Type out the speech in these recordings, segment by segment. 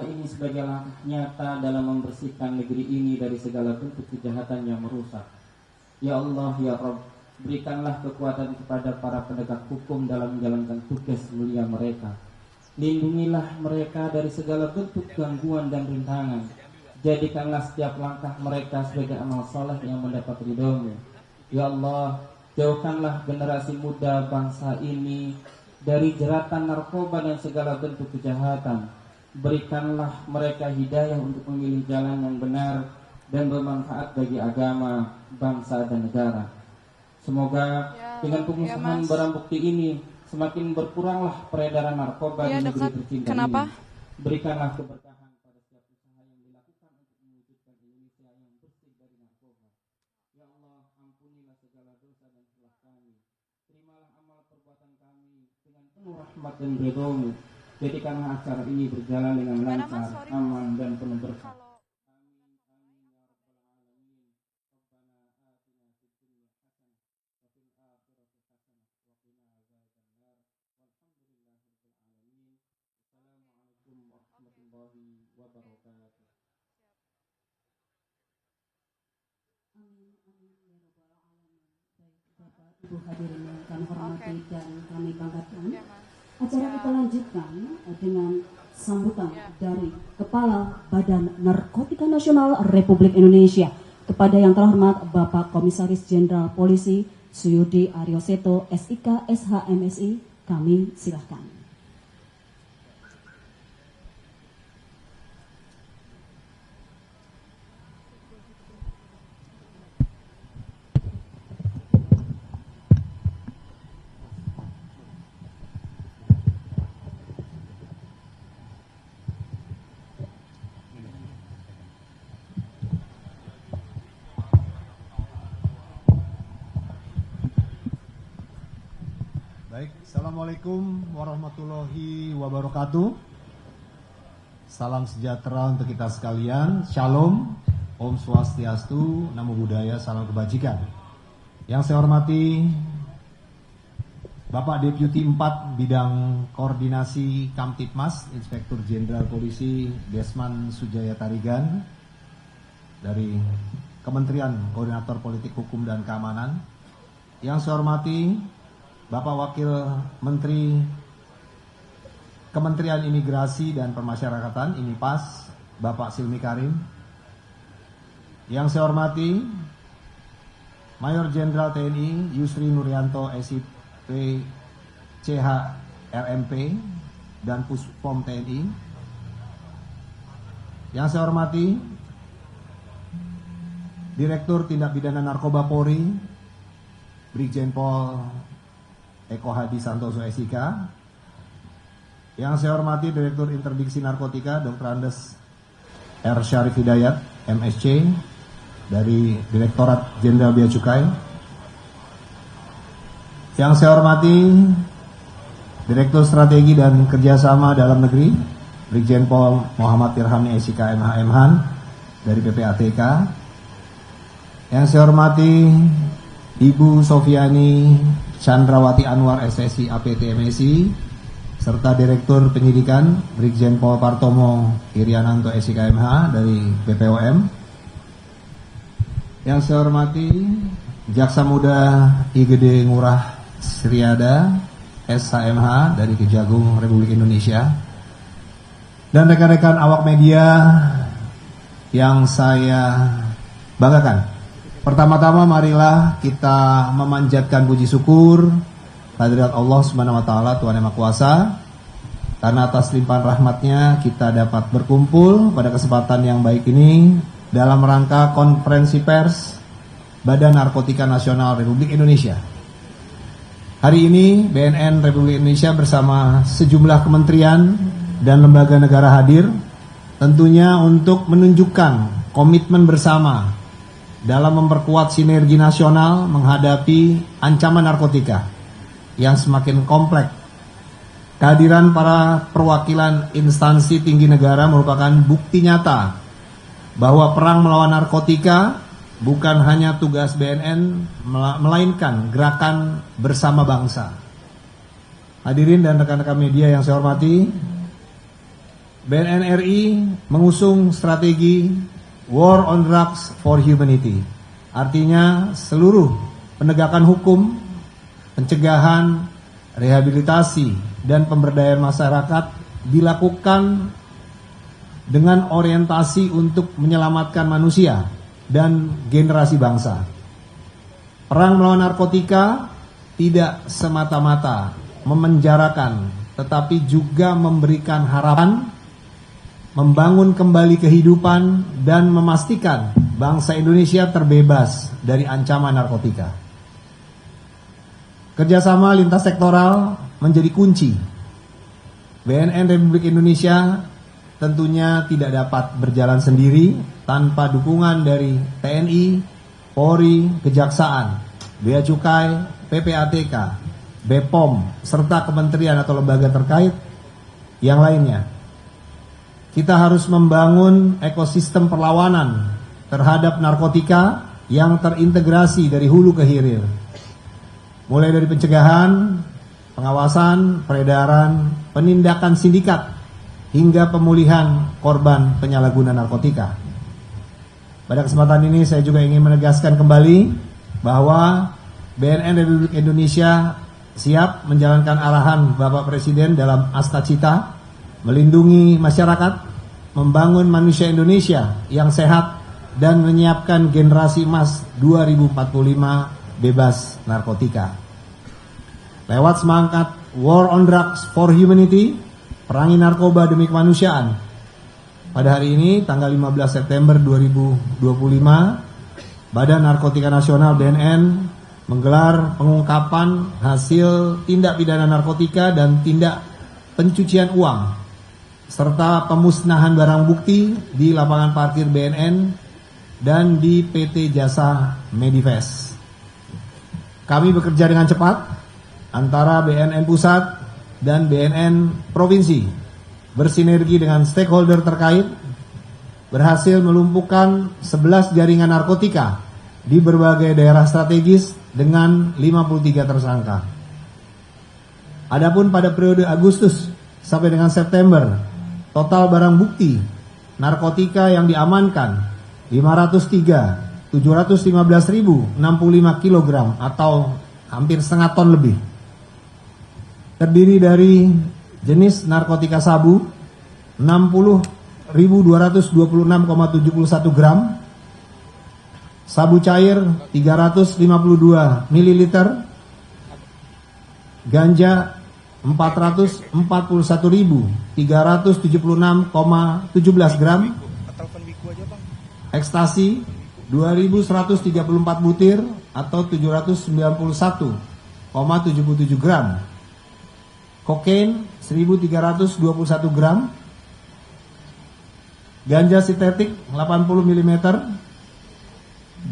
ini sebagai langkah nyata dalam membersihkan negeri ini dari segala bentuk kejahatan yang merusak. Ya Allah, ya Rabb, berikanlah kekuatan kepada para penegak hukum dalam menjalankan tugas mulia mereka. Lindungilah mereka dari segala bentuk gangguan dan rintangan. Jadikanlah setiap langkah mereka sebagai amal saleh yang mendapat ridho-Mu. Ya Allah, jauhkanlah generasi muda bangsa ini dari jeratan narkoba dan segala bentuk kejahatan. Berikanlah mereka hidayah untuk memilih jalan yang benar dan bermanfaat bagi agama, bangsa, dan negara. Semoga dengan pengusahaan barang bukti ini semakin berkuranglah peredaran narkoba di negeri tercinta ini. Berikanlah keberkahan pada setiap usaha yang dilakukan untuk mewujudkan Indonesia yang bersih dari narkoba. Ya Allah, ampunilah segala dosa dan salah kami. Terimalah amal perbuatan kami dengan penuh rahmat dan ridho-Mu. Jadikanlah acara ini berjalan dengan lancar, aman, dan penuh berkah. Ibu hadirin yang kami hormati dan kami banggakan, acara kita lanjutkan dengan sambutan dari Kepala Badan Narkotika Nasional Republik Indonesia kepada yang terhormat Bapak Komisaris Jenderal Polisi Suyudi Aryoseto SIK SHMSI. Kami silahkan. Baik, Assalamualaikum warahmatullahi wabarakatuh. Salam sejahtera untuk kita sekalian. Shalom, Om Swastiastu, Namo Buddhaya, salam kebajikan. Yang saya hormati Bapak Deputi 4 Bidang Koordinasi Kamtipmas, Inspektur Jenderal Polisi Desman Sujaya Tarigan dari Kementerian Koordinator Politik Hukum dan Keamanan. Yang saya hormati Bapak Wakil Menteri Kementerian Imigrasi dan Pemasyarakatan, IMIPAS, Bapak Silmi Karim. Yang saya hormati Mayor Jenderal TNI Yusri Nuryanto SIP CH RMP dan Puspom TNI. Yang saya hormati Direktur Tindak Pidana Narkoba Polri Brigjen Pol Eko Hadi Santoso SIK. Yang saya hormati Direktur Interdiksi Narkotika Dr. Andes R. Syarif Hidayat MSC dari Direktorat Jenderal Bea Cukai. Yang saya hormati Direktur Strategi dan Kerjasama Dalam Negeri Brigjen Pol Muhammad Irhamni SIK MH Han dari PPATK. Yang saya hormati Ibu Sofiani Chandrawati Anwar SSI APT MSI serta Direktur Penyidikan Brigjen Pol Partomo Iriananto SIK MH dari BPOM. Yang saya hormati Jaksa Muda IGD Ngurah Sriada SHMH dari Kejagung Republik Indonesia, dan rekan-rekan awak media yang saya banggakan. Pertama-tama marilah kita memanjatkan puji syukur hadirat Allah Subhanahu wa taala, Tuhan Yang Maha Kuasa, karena atas limpahan rahmatnya kita dapat berkumpul pada kesempatan yang baik ini dalam rangka konferensi pers Badan Narkotika Nasional Republik Indonesia. Hari ini BNN Republik Indonesia bersama sejumlah kementerian dan lembaga negara hadir, tentunya untuk menunjukkan komitmen bersama dalam memperkuat sinergi nasional menghadapi ancaman narkotika yang semakin kompleks. Kehadiran para perwakilan instansi tinggi negara merupakan bukti nyata bahwa perang melawan narkotika bukan hanya tugas BNN, melainkan gerakan bersama bangsa. Hadirin dan rekan-rekan media yang saya hormati, BNN RI mengusung strategi War on Drugs for Humanity. Artinya seluruh penegakan hukum, pencegahan, rehabilitasi, dan pemberdayaan masyarakat dilakukan dengan orientasi untuk menyelamatkan manusia dan generasi bangsa. Perang melawan narkotika tidak semata-mata memenjarakan, tetapi juga memberikan harapan, membangun kembali kehidupan, dan memastikan bangsa Indonesia terbebas dari ancaman narkotika. Kerjasama lintas sektoral menjadi kunci. BNN Republik Indonesia tentunya tidak dapat berjalan sendiri tanpa dukungan dari TNI, Polri, Kejaksaan, Bea Cukai, PPATK, BPOM, serta kementerian atau lembaga terkait yang lainnya. Kita harus membangun ekosistem perlawanan terhadap narkotika yang terintegrasi dari hulu ke hilir. Mulai dari pencegahan, pengawasan, peredaran, penindakan sindikat, hingga pemulihan korban penyalahguna narkotika. Pada kesempatan ini saya juga ingin menegaskan kembali bahwa BNN Republik Indonesia siap menjalankan arahan Bapak Presiden dalam Asta Cita, melindungi masyarakat, membangun manusia Indonesia yang sehat, dan menyiapkan generasi emas 2045 bebas narkotika. Lewat semangat War on Drugs for Humanity, perangi narkoba demi kemanusiaan. Pada hari ini, tanggal 15 September 2025, Badan Narkotika Nasional BNN menggelar pengungkapan hasil tindak pidana narkotika dan tindak pencucian uang, serta pemusnahan barang bukti di lapangan parkir BNN dan di PT Jasa Medivest. Kami bekerja dengan cepat antara BNN Pusat dan BNN Provinsi, bersinergi dengan stakeholder terkait, berhasil melumpuhkan 11 jaringan narkotika di berbagai daerah strategis dengan 53 tersangka. Adapun pada periode Agustus sampai dengan September, total barang bukti narkotika yang diamankan 503.715.065 kg atau hampir setengah ton lebih. Terdiri dari jenis narkotika sabu 60.226,71 gram, sabu cair 352 ml, ganja 441.376,17 gram, ekstasi 2.134 butir atau 791,77 gram, kokain 1.321 gram, ganja sintetik 80 mm,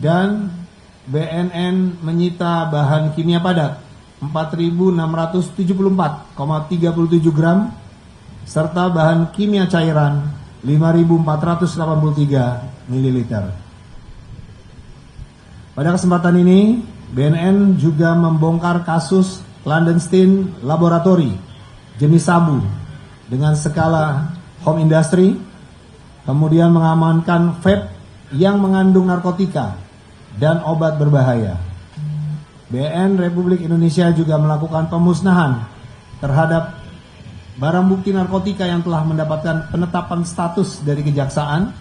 dan BNN menyita bahan kimia padat 4.674,37 gram serta bahan kimia cairan 5.483 ml. Pada kesempatan ini, BNN juga membongkar kasus clandestine laboratory jenis sabu dengan skala home industry, kemudian mengamankan vape yang mengandung narkotika dan obat berbahaya. BNN Republik Indonesia juga melakukan pemusnahan terhadap barang bukti narkotika yang telah mendapatkan penetapan status dari kejaksaan.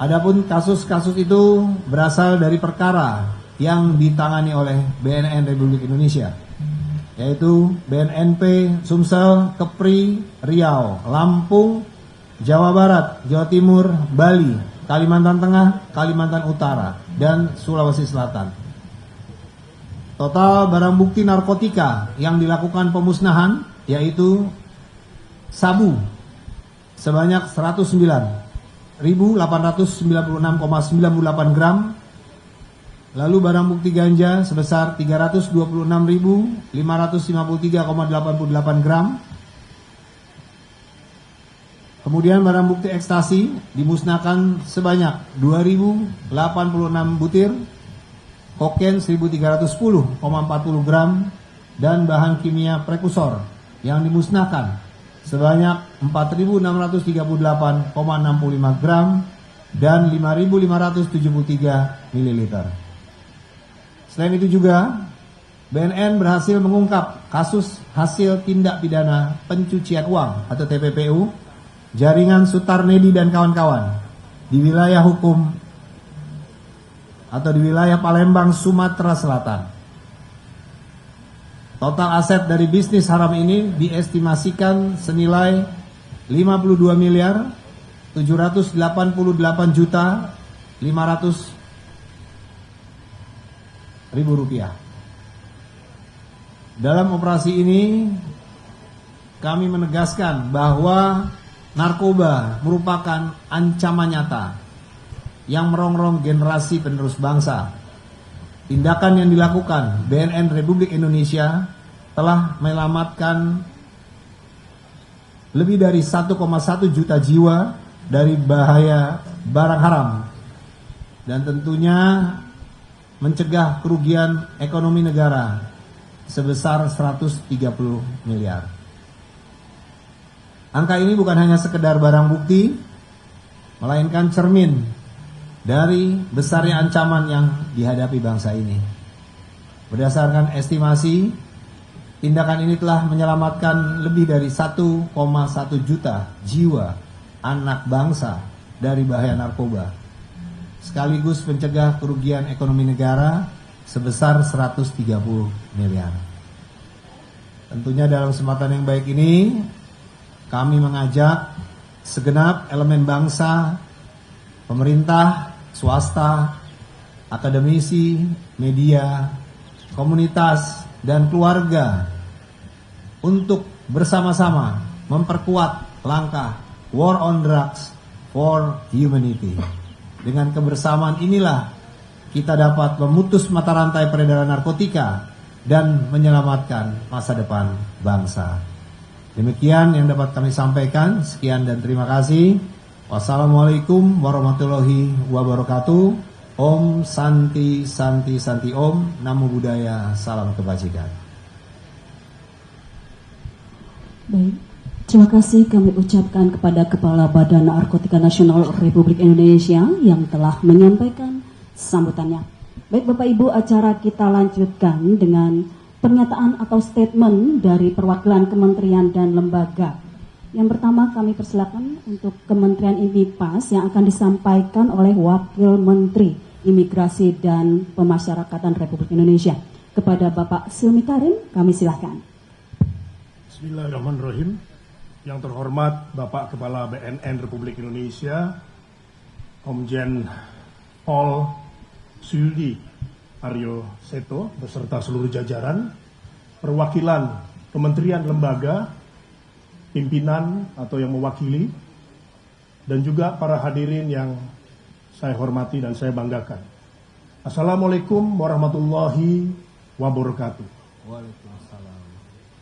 Adapun kasus-kasus itu berasal dari perkara yang ditangani oleh BNN Republik Indonesia, yaitu BNNP Sumsel, Kepri, Riau, Lampung, Jawa Barat, Jawa Timur, Bali, Kalimantan Tengah, Kalimantan Utara, dan Sulawesi Selatan. Total barang bukti narkotika yang dilakukan pemusnahan yaitu sabu sebanyak 109.896,98 gram, lalu barang bukti ganja sebesar 326.553,88 gram, kemudian barang bukti ekstasi dimusnahkan sebanyak 2.086 butir, kokain 1.310,40 gram, dan bahan kimia prekursor yang dimusnahkan sebanyak 4.638,65 gram dan 5.573 ml. Selain itu juga BNN berhasil mengungkap kasus hasil tindak pidana pencucian uang atau TPPU jaringan Sutarnedi dan kawan-kawan di wilayah hukum atau di wilayah Palembang, Sumatera Selatan. Total aset dari bisnis haram ini diestimasikan senilai 52 miliar 788 juta 500 ribu rupiah. Dalam operasi ini kami menegaskan bahwa narkoba merupakan ancaman nyata yang merongrong generasi penerus bangsa. Tindakan yang dilakukan BNN Republik Indonesia telah menyelamatkan lebih dari 1,1 juta jiwa dari bahaya barang haram dan tentunya mencegah kerugian ekonomi negara sebesar 130 miliar. Angka ini bukan hanya sekedar barang bukti, melainkan cermin dari besarnya ancaman yang dihadapi bangsa ini. Berdasarkan estimasi, tindakan ini telah menyelamatkan lebih dari 1,1 juta jiwa anak bangsa dari bahaya narkoba, sekaligus mencegah kerugian ekonomi negara sebesar 130 miliar. Tentunya dalam kesempatan yang baik ini, kami mengajak segenap elemen bangsa, pemerintah, swasta, akademisi, media, komunitas, dan keluarga untuk bersama-sama memperkuat langkah War on Drugs for Humanity. Dengan kebersamaan inilah kita dapat memutus mata rantai peredaran narkotika dan menyelamatkan masa depan bangsa. Demikian yang dapat kami sampaikan. Sekian dan terima kasih. Wassalamualaikum warahmatullahi wabarakatuh. Om Santi Santi Santi Om. Namo Buddhaya. Salam kebajikan. Baik, terima kasih kami ucapkan kepada Kepala Badan Narkotika Nasional Republik Indonesia yang telah menyampaikan sambutannya. Baik Bapak Ibu, acara kita lanjutkan dengan pernyataan atau statement dari perwakilan kementerian dan lembaga. Yang pertama kami persilakan untuk Kementerian IMIPAS yang akan disampaikan oleh Wakil Menteri Imigrasi dan Pemasyarakatan Republik Indonesia. Kepada Bapak Silmi Karim, kami silakan. Bismillahirrahmanirrahim. Yang terhormat Bapak Kepala BNN Republik Indonesia, Komjen Pol Suyudi Aryo Seto beserta seluruh jajaran, perwakilan kementerian lembaga, pimpinan atau yang mewakili, dan juga para hadirin yang saya hormati dan saya banggakan. Assalamualaikum warahmatullahi wabarakatuh. Waalaikumsalam.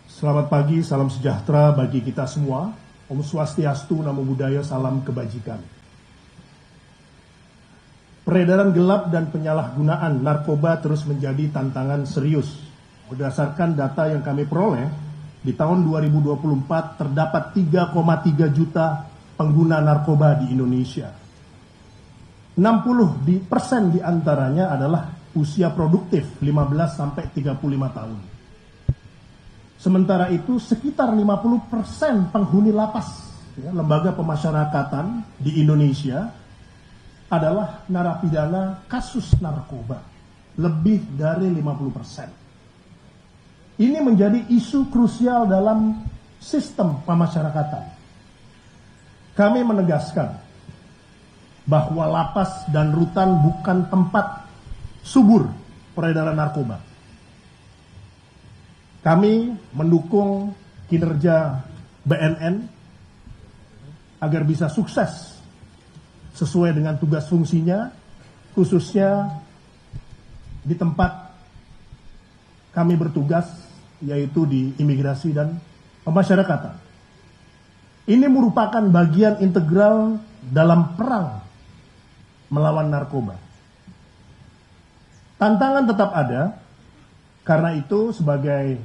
Selamat pagi, salam sejahtera bagi kita semua. Om Swastiastu, Namo Buddhaya, salam kebajikan. Peredaran gelap dan penyalahgunaan narkoba terus menjadi tantangan serius. Berdasarkan data yang kami peroleh, di tahun 2024 terdapat 3,3 juta pengguna narkoba di Indonesia. 60% di antaranya adalah usia produktif 15 sampai 35 tahun. Sementara itu sekitar 50% penghuni lapas, lembaga pemasyarakatan di Indonesia adalah narapidana kasus narkoba. Lebih dari 50%. Ini menjadi isu krusial dalam sistem pemasyarakatan. Kami menegaskan bahwa lapas dan rutan bukan tempat subur peredaran narkoba. Kami mendukung kinerja BNN agar bisa sukses sesuai dengan tugas fungsinya, khususnya di tempat kami bertugas, yaitu di imigrasi dan pemasyarakatan. Ini merupakan bagian integral dalam perang melawan narkoba. Tantangan tetap ada, karena itu sebagai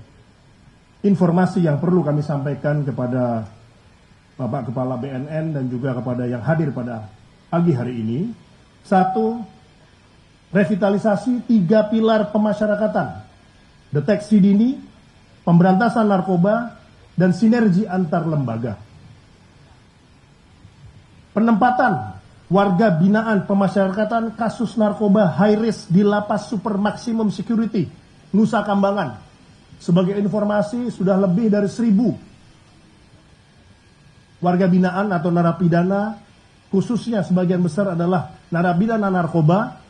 informasi yang perlu kami sampaikan kepada Bapak Kepala BNN dan juga kepada yang hadir pada pagi hari ini. Satu, revitalisasi 3 pilar pemasyarakatan, deteksi dini, pemberantasan narkoba, dan sinergi antar lembaga. Penempatan warga binaan pemasyarakatan kasus narkoba high risk di Lapas Super Maximum Security Nusa Kambangan. Sebagai informasi, sudah lebih dari 1.000 warga binaan atau narapidana, khususnya sebagian besar adalah narapidana narkoba,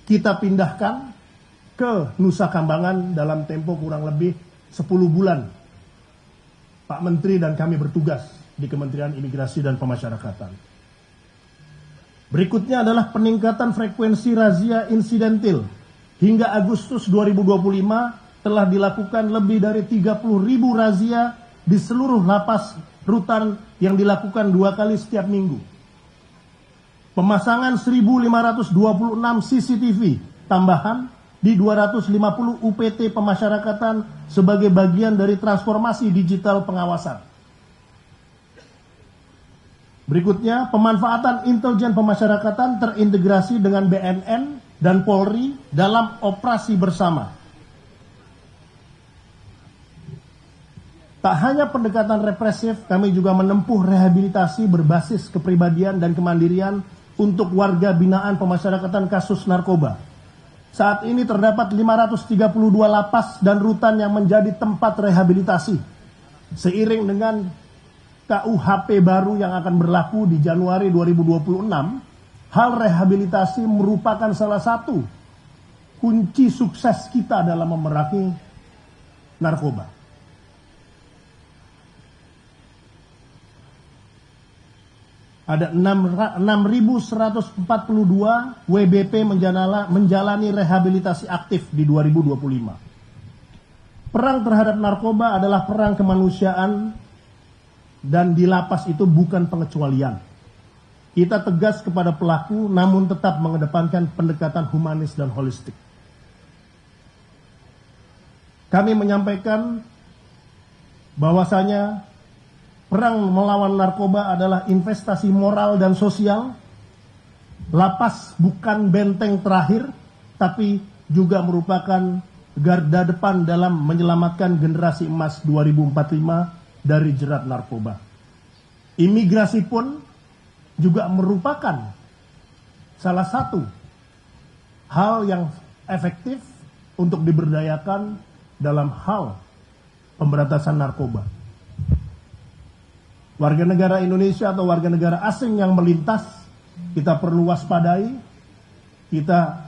kita pindahkan ke Nusa Kambangan dalam tempo kurang lebih 10 bulan. Pak Menteri dan kami bertugas di Kementerian Imigrasi dan Pemasyarakatan. Berikutnya adalah peningkatan frekuensi razia insidentil. Hingga Agustus 2025 telah dilakukan lebih dari 30.000 razia di seluruh lapas rutan yang dilakukan 2 kali setiap minggu. Pemasangan 1.526 CCTV tambahan di 250 UPT pemasyarakatan sebagai bagian dari transformasi digital pengawasan. Berikutnya, pemanfaatan intelijen pemasyarakatan terintegrasi dengan BNN dan Polri dalam operasi bersama. Tak hanya pendekatan represif, kami juga menempuh rehabilitasi berbasis kepribadian dan kemandirian untuk warga binaan pemasyarakatan kasus narkoba. Saat ini terdapat 532 lapas dan rutan yang menjadi tempat rehabilitasi. Seiring dengan KUHP baru yang akan berlaku di Januari 2026, hal rehabilitasi merupakan salah satu kunci sukses kita dalam memerangi narkoba. Ada 6.142 WBP menjalani rehabilitasi aktif di 2025. Perang terhadap narkoba adalah perang kemanusiaan dan di lapas itu bukan pengecualian. Kita tegas kepada pelaku namun tetap mengedepankan pendekatan humanis dan holistik. Kami menyampaikan bahwasanya perang melawan narkoba adalah investasi moral dan sosial. Lapas bukan benteng terakhir, tapi juga merupakan garda depan dalam menyelamatkan generasi emas 2045 dari jerat narkoba. Imigrasi pun juga merupakan salah satu hal yang efektif untuk diberdayakan dalam hal pemberantasan narkoba. Warga negara Indonesia atau warga negara asing yang melintas, kita perlu waspadai, kita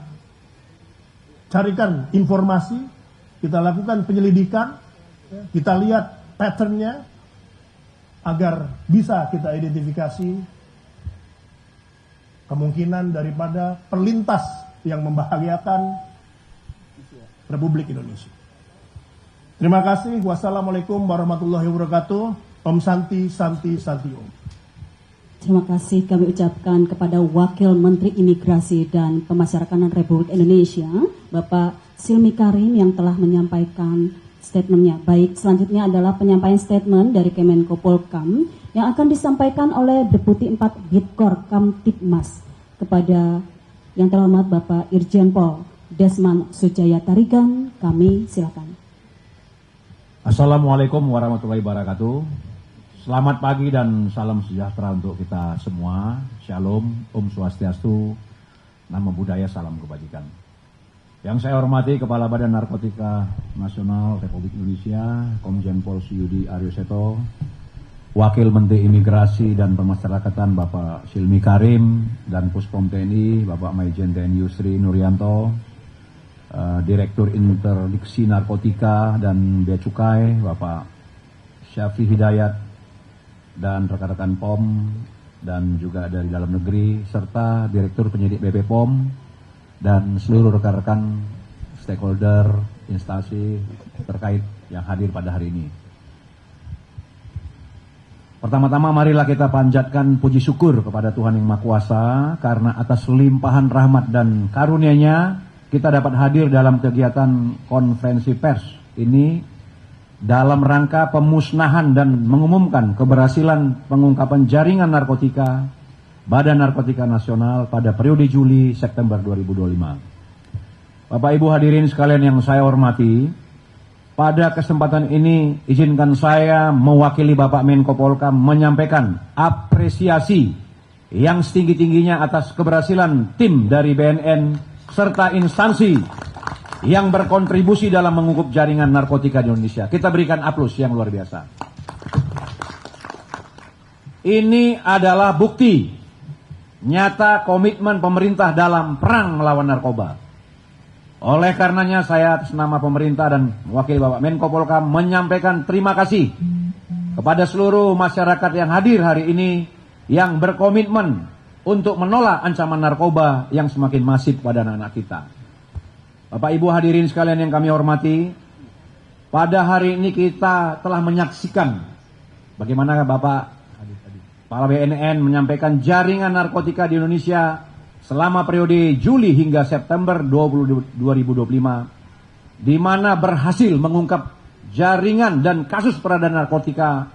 carikan informasi, kita lakukan penyelidikan, kita lihat patternnya, agar bisa kita identifikasi kemungkinan daripada pelintas yang membahayakan Republik Indonesia. Terima kasih. Wassalamualaikum warahmatullahi wabarakatuh. Om Santi, Santi, Santi Om. Terima kasih kami ucapkan kepada Wakil Menteri Imigrasi dan Pemasyarakatan Republik Indonesia, Bapak Silmi Karim yang telah menyampaikan statementnya. Baik, selanjutnya adalah penyampaian statement dari Kemenko Polhukam yang akan disampaikan oleh Deputi 4 Bitkor Kamtibmas kepada yang terhormat Bapak Irjen Pol Desman Sujaya Tarigan. Kami silakan. Assalamualaikum warahmatullahi wabarakatuh. Selamat pagi dan salam sejahtera untuk kita semua. Shalom, Om Swastiastu, Namo Buddhaya, salam kebajikan. Yang saya hormati Kepala Badan Narkotika Nasional Republik Indonesia, Komjen Pol Suyudi Aryoseto, Wakil Menteri Imigrasi dan Pemasyarakatan Bapak Silmi Karim, dan Puspom TNI Bapak Maijen TNI Yusri Nuryanto, Direktur Interdiksi Narkotika dan Bea Cukai Bapak Syafi Hidayat, dan rekan-rekan POM dan juga dari dalam negeri, serta Direktur Penyidik BP POM dan seluruh rekan-rekan stakeholder instansi terkait yang hadir pada hari ini. Pertama-tama marilah kita panjatkan puji syukur kepada Tuhan Yang Maha Kuasa karena atas limpahan rahmat dan karunia-Nya kita dapat hadir dalam kegiatan konferensi pers ini dalam rangka pemusnahan dan mengumumkan keberhasilan pengungkapan jaringan narkotika Badan Narkotika Nasional pada periode Juli-September 2025. Bapak Ibu hadirin sekalian yang saya hormati, pada kesempatan ini izinkan saya mewakili Bapak Menko Polhukam menyampaikan apresiasi yang setinggi-tingginya atas keberhasilan tim dari BNN serta instansi yang berkontribusi dalam mengungkap jaringan narkotika di Indonesia. Kita berikan aplaus yang luar biasa. Ini adalah bukti nyata komitmen pemerintah dalam perang melawan narkoba. Oleh karenanya saya atas nama pemerintah dan wakil Bapak Menko Polhukam menyampaikan terima kasih kepada seluruh masyarakat yang hadir hari ini yang berkomitmen untuk menolak ancaman narkoba yang semakin masif pada anak-anak kita. Bapak Ibu hadirin sekalian yang kami hormati, pada hari ini kita telah menyaksikan bagaimana Bapak Kepala BNN menyampaikan jaringan narkotika di Indonesia selama periode Juli hingga September 2025, di mana berhasil mengungkap jaringan dan kasus peredaran narkotika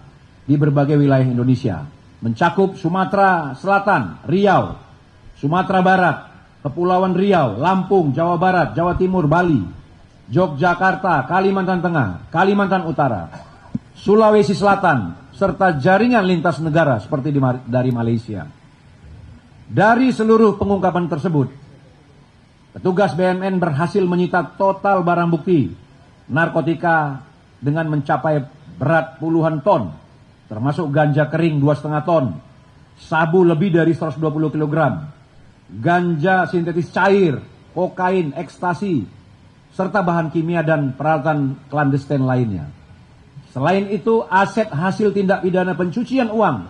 di berbagai wilayah Indonesia, mencakup Sumatera Selatan, Riau, Sumatera Barat, Kepulauan Riau, Lampung, Jawa Barat, Jawa Timur, Bali, Yogyakarta, Kalimantan Tengah, Kalimantan Utara, Sulawesi Selatan, serta jaringan lintas negara seperti dari Malaysia. Dari seluruh pengungkapan tersebut, petugas BNN berhasil menyita total barang bukti narkotika dengan mencapai berat puluhan ton, termasuk ganja kering 2,5 ton, sabu lebih dari 120 kg, ganja sintetis cair, kokain, ekstasi, serta bahan kimia dan peralatan klandestin lainnya. Selain itu, aset hasil tindak pidana pencucian uang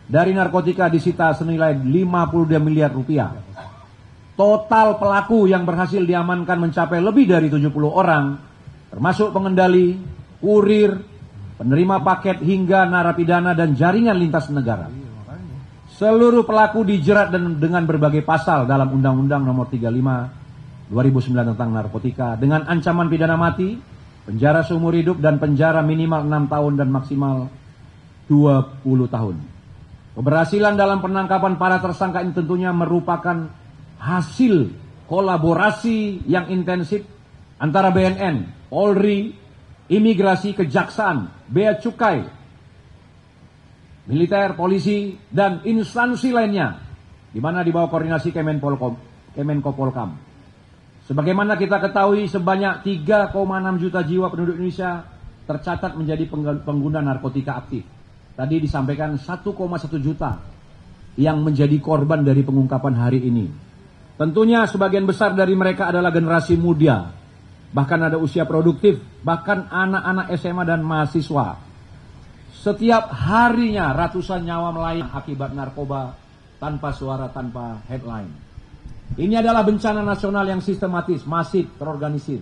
dari narkotika disita senilai 52 miliar rupiah. Total pelaku yang berhasil diamankan mencapai lebih dari 70 orang, termasuk pengendali, kurir, penerima paket hingga narapidana dan jaringan lintas negara. Seluruh pelaku dijerat dengan berbagai pasal dalam Undang-Undang Nomor 35 2009 tentang narkotika dengan ancaman pidana mati, penjara seumur hidup dan penjara minimal 6 tahun dan maksimal 20 tahun. Keberhasilan dalam penangkapan para tersangka ini tentunya merupakan hasil kolaborasi yang intensif antara BNN, Polri, Imigrasi, Kejaksaan, Bea Cukai, militer, polisi, dan instansi lainnya, di mana di bawah koordinasi Kemenko Polhukam. Sebagaimana kita ketahui, sebanyak 3,6 juta jiwa penduduk Indonesia tercatat menjadi pengguna narkotika aktif. Tadi disampaikan 1,1 juta yang menjadi korban dari pengungkapan hari ini. Tentunya sebagian besar dari mereka adalah generasi muda, bahkan ada usia produktif, bahkan anak-anak SMA dan mahasiswa. Setiap harinya ratusan nyawa melayang akibat narkoba tanpa suara, tanpa headline. Ini adalah bencana nasional yang sistematis, masif, terorganisir.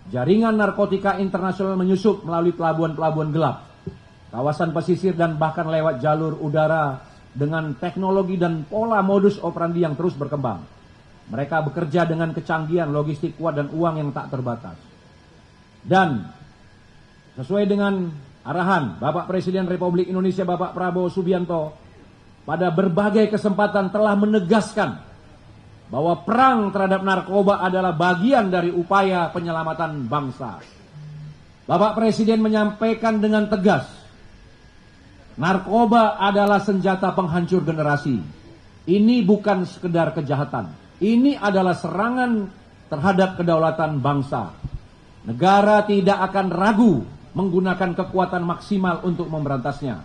Jaringan narkotika internasional menyusup melalui pelabuhan-pelabuhan gelap, kawasan pesisir dan bahkan lewat jalur udara dengan teknologi dan pola modus operandi yang terus berkembang. Mereka bekerja dengan kecanggihan, logistik kuat dan uang yang tak terbatas. Dan sesuai dengan arahan Bapak Presiden Republik Indonesia Bapak Prabowo Subianto pada berbagai kesempatan telah menegaskan bahwa perang terhadap narkoba adalah bagian dari upaya penyelamatan bangsa. Bapak Presiden menyampaikan dengan tegas, narkoba adalah senjata penghancur generasi. Ini bukan sekedar kejahatan. Ini adalah serangan terhadap kedaulatan bangsa. Negara tidak akan ragu menggunakan kekuatan maksimal untuk memberantasnya.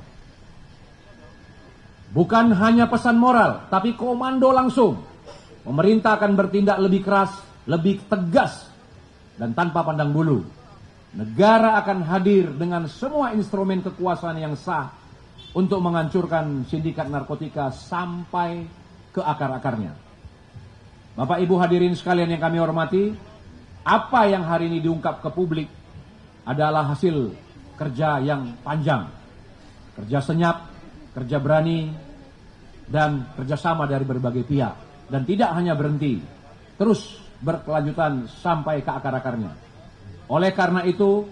Bukan hanya pesan moral, tapi komando langsung. Pemerintah akan bertindak lebih keras, lebih tegas, dan tanpa pandang bulu. Negara akan hadir dengan semua instrumen kekuasaan yang sah untuk menghancurkan sindikat narkotika sampai ke akar-akarnya. Bapak Ibu hadirin sekalian yang kami hormati, apa yang hari ini diungkap ke publik adalah hasil kerja yang panjang, kerja senyap, kerja berani, dan kerjasama dari berbagai pihak. Dan tidak hanya berhenti, terus berkelanjutan sampai ke akar-akarnya. Oleh karena itu,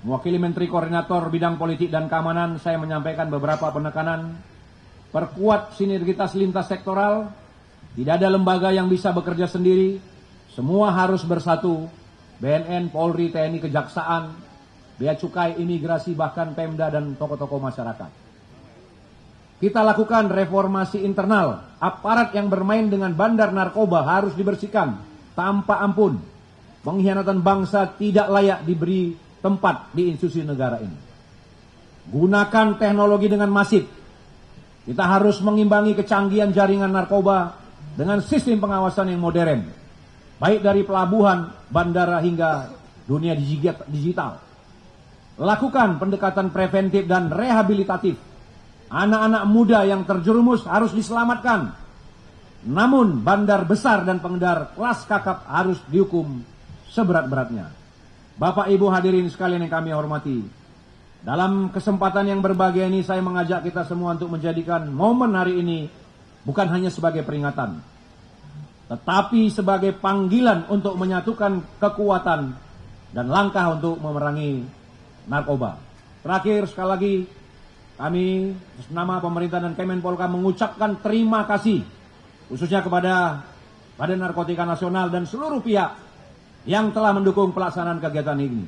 mewakili Menteri Koordinator Bidang Politik dan Keamanan, saya menyampaikan beberapa penekanan. Perkuat sinergitas lintas sektoral, tidak ada lembaga yang bisa bekerja sendiri, semua harus bersatu, BNN, Polri, TNI, Kejaksaan, Bea Cukai, Imigrasi, bahkan Pemda dan tokoh-tokoh masyarakat. Kita lakukan reformasi internal, aparat yang bermain dengan bandar narkoba harus dibersihkan tanpa ampun. Pengkhianatan bangsa tidak layak diberi tempat di institusi negara ini. Gunakan teknologi dengan masif. Kita harus mengimbangi kecanggihan jaringan narkoba dengan sistem pengawasan yang modern, baik dari pelabuhan, bandara hingga dunia digital. Lakukan pendekatan preventif dan rehabilitatif. Anak-anak muda yang terjerumus harus diselamatkan. Namun bandar besar dan pengedar kelas kakap harus dihukum seberat-beratnya. Bapak Ibu hadirin sekalian yang kami hormati, dalam kesempatan yang berbahagia ini saya mengajak kita semua untuk menjadikan momen hari ini bukan hanya sebagai peringatan, tetapi sebagai panggilan untuk menyatukan kekuatan dan langkah untuk memerangi narkoba. Terakhir sekali lagi, kami atas nama pemerintah dan Kemenpolkam mengucapkan terima kasih khususnya kepada Badan Narkotika Nasional dan seluruh pihak yang telah mendukung pelaksanaan kegiatan ini.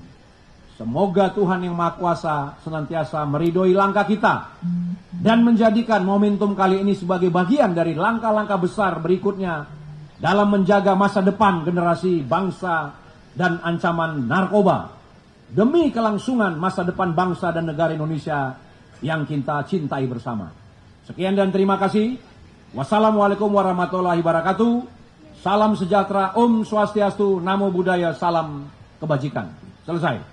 Semoga Tuhan Yang Maha Kuasa senantiasa meridhoi langkah kita dan menjadikan momentum kali ini sebagai bagian dari langkah-langkah besar berikutnya dalam menjaga masa depan generasi bangsa dan ancaman narkoba demi kelangsungan masa depan bangsa dan negara Indonesia yang kita cintai bersama. Sekian dan terima kasih. Wassalamualaikum warahmatullahi wabarakatuh. Salam sejahtera, Om Swastiastu, Namo Buddhaya, salam kebajikan. Selesai.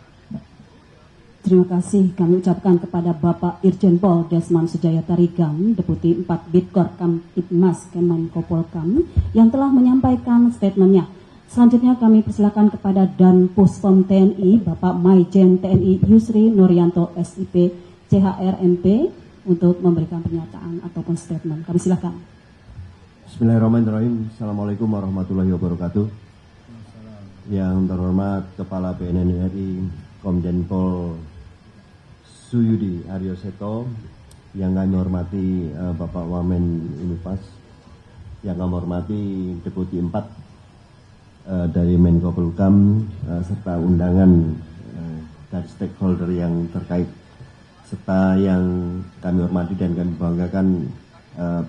Terima kasih kami ucapkan kepada Bapak Irjen Pol Desmond Sujaya Tarigan, Deputi 4 Bitkor Kamtibmas Kemenkopolkam, yang telah menyampaikan statementnya. Selanjutnya kami persilakan kepada Dan Puspom TNI, Bapak Maijen TNI Yusri Nuryanto SIP CHRMP untuk memberikan pernyataan ataupun statement. Kami silakan. Bismillahirrahmanirrahim. Assalamualaikum warahmatullahi wabarakatuh. Yang terhormat Kepala BNN RI Komjen Pol Suyudi Aryo Seto, yang kami hormati Bapak Wamen Unifas, yang kami hormati Deputi 4 dari Menko Polhukam, serta undangan dari stakeholder yang terkait, serta yang kami hormati dan kami banggakan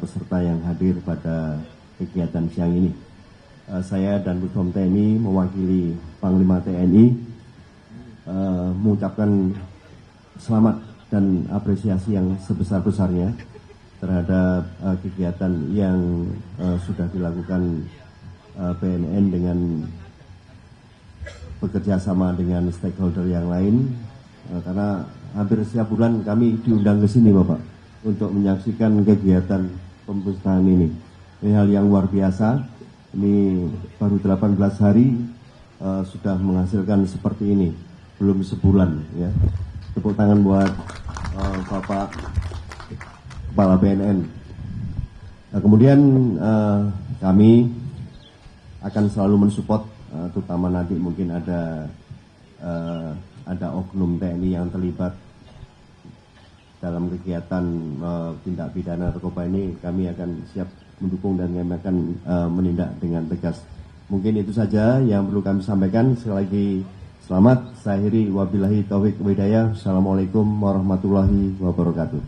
peserta yang hadir pada kegiatan siang ini. Saya dan Puspom TNI mewakili Panglima TNI mengucapkan selamat dan apresiasi yang sebesar-besarnya terhadap kegiatan yang sudah dilakukan BNN dengan bekerja sama dengan stakeholder yang lain, karena hampir setiap bulan kami diundang ke sini Bapak untuk menyaksikan kegiatan pemusnahan ini. Ini hal yang luar biasa. Ini baru 18 hari sudah menghasilkan seperti ini, belum sebulan ya. Tepuk tangan buat Bapak Kepala BNN. Nah, kemudian kami akan selalu mensupport, terutama nanti mungkin ada oknum TNI yang terlibat dalam kegiatan tindak pidana narkoba ini. Kami akan siap mendukung dan kami akan menindak dengan tegas. Mungkin itu saja yang perlu kami sampaikan. Sekali lagi selamat. Saya akhiri, wabillahi taufiq walhidayah. Assalamualaikum warahmatullahi wabarakatuh.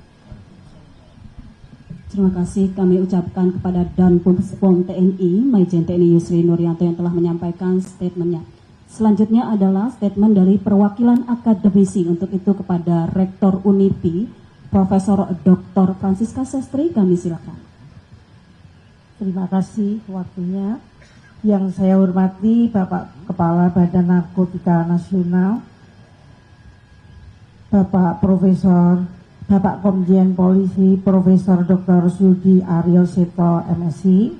Terima kasih kami ucapkan kepada Dan Puspom TNI Maijen TNI Yusri Nuryanto yang telah menyampaikan statementnya. Selanjutnya adalah statement dari perwakilan akademisi, untuk itu kepada Rektor UNIPI Profesor Dr. Francisca Sestri, kami silakan. Terima kasih waktunya. Yang saya hormati Bapak Kepala Badan Narkotika Nasional, Bapak Profesor, Bapak Komjen Polisi Profesor Dr. Suyudi Aryo Seto MSI,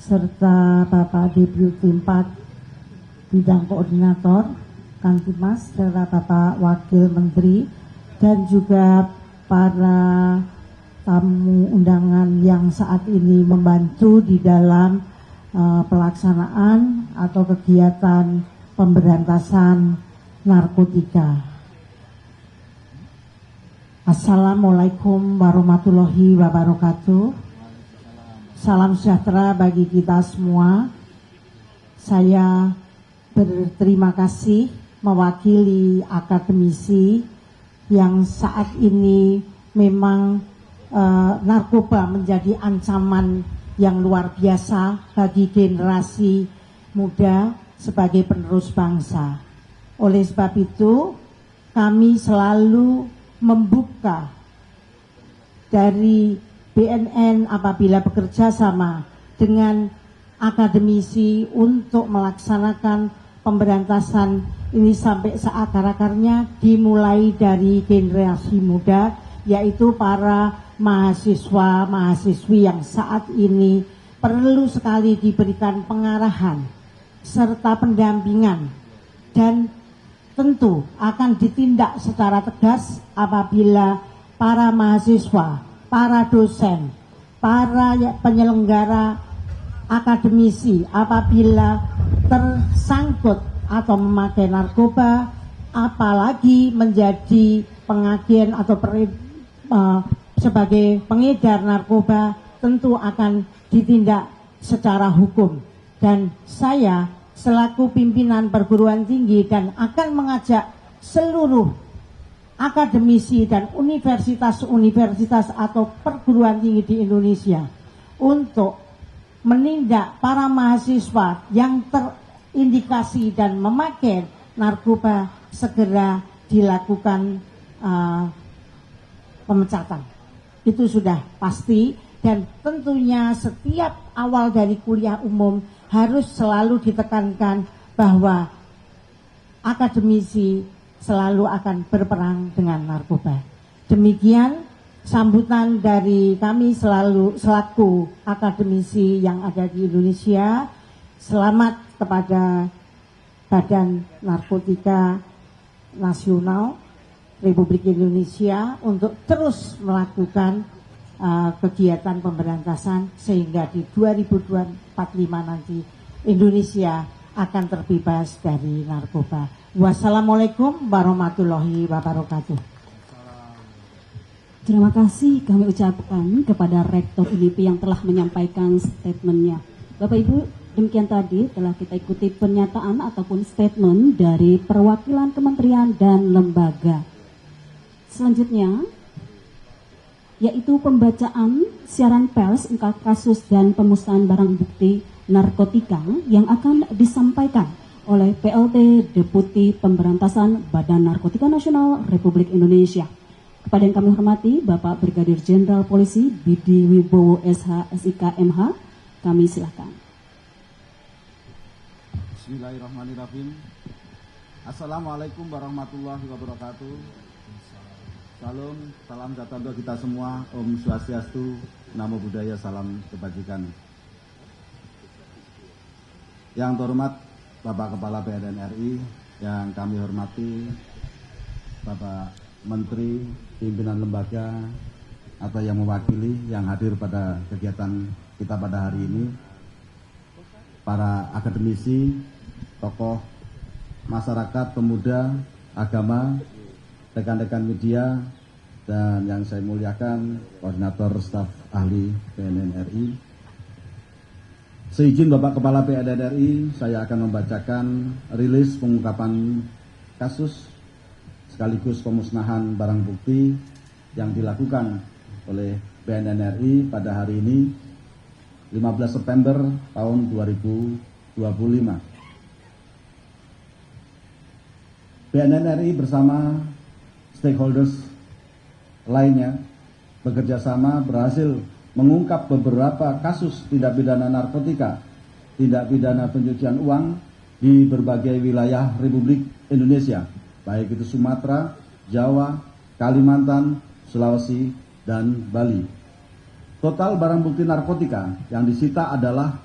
serta Bapak Deputi 4 Bidang Koordinator Kamtibmas, serta Bapak Wakil Menteri, dan juga para tamu undangan yang saat ini membantu di dalam pelaksanaan atau kegiatan pemberantasan narkotika. Assalamualaikum warahmatullahi wabarakatuh. Salam sejahtera bagi kita semua. Saya berterima kasih mewakili akademisi yang saat ini memang narkoba menjadi ancaman yang luar biasa bagi generasi muda sebagai penerus bangsa. Oleh sebab itu, kami selalu membuka dari BNN apabila bekerja sama dengan akademisi untuk melaksanakan pemberantasan ini sampai seakar-akarnya, dimulai dari generasi muda, yaitu para mahasiswa-mahasiswi yang saat ini perlu sekali diberikan pengarahan serta pendampingan, dan tentu akan ditindak secara tegas apabila para mahasiswa, para dosen, para penyelenggara akademisi apabila tersangkut atau memakai narkoba, apalagi menjadi pengagen atau sebagai pengedar narkoba, tentu akan ditindak secara hukum. Dan saya selaku pimpinan perguruan tinggi dan akan mengajak seluruh akademisi dan universitas-universitas atau perguruan tinggi di Indonesia untuk menindak para mahasiswa yang terindikasi dan memakai narkoba, segera dilakukan pemecatan. Itu sudah pasti, dan tentunya setiap awal dari kuliah umum harus selalu ditekankan bahwa akademisi selalu akan berperang dengan narkoba. Demikian sambutan dari kami selaku akademisi yang ada di Indonesia. Selamat kepada Badan Narkotika Nasional Republik Indonesia untuk terus melakukan kegiatan pemberantasan sehingga di 2045 nanti Indonesia akan terbebas dari narkoba. Wassalamualaikum warahmatullahi wabarakatuh. Terima kasih kami ucapkan kepada Rektor UNIP yang telah menyampaikan statementnya. Bapak Ibu, demikian tadi telah kita ikuti pernyataan ataupun statement dari perwakilan kementerian dan lembaga. Selanjutnya yaitu pembacaan siaran pers ungkap kasus dan pemusnahan barang bukti narkotika yang akan disampaikan oleh PLT Deputi Pemberantasan Badan Narkotika Nasional Republik Indonesia. Kepada yang kami hormati Bapak Brigadir Jenderal Polisi Bidi Wibowo SH SIK MH, kami silakan. Bismillahirrahmanirrahim. Assalamualaikum warahmatullahi wabarakatuh. Salam, salam sejahtera untuk kita semua. Om Swastiastu, Namo Buddhaya, salam kebajikan. Yang terhormat Bapak Kepala BNN RI, yang kami hormati Bapak Menteri, pimpinan lembaga atau yang mewakili yang hadir pada kegiatan kita pada hari ini, para akademisi, tokoh masyarakat, pemuda, agama, rekan-rekan media, dan yang saya muliakan koordinator staf ahli BNN RI. Seizin Bapak Kepala BNN RI, saya akan membacakan rilis pengungkapan kasus sekaligus pemusnahan barang bukti yang dilakukan oleh BNN RI pada hari ini 15 September tahun 2025. BNN RI bersama stakeholders lainnya bekerjasama berhasil mengungkap beberapa kasus tindak pidana narkotika, tindak pidana pencucian uang di berbagai wilayah Republik Indonesia, baik itu Sumatera, Jawa, Kalimantan, Sulawesi, dan Bali. Total barang bukti narkotika yang disita adalah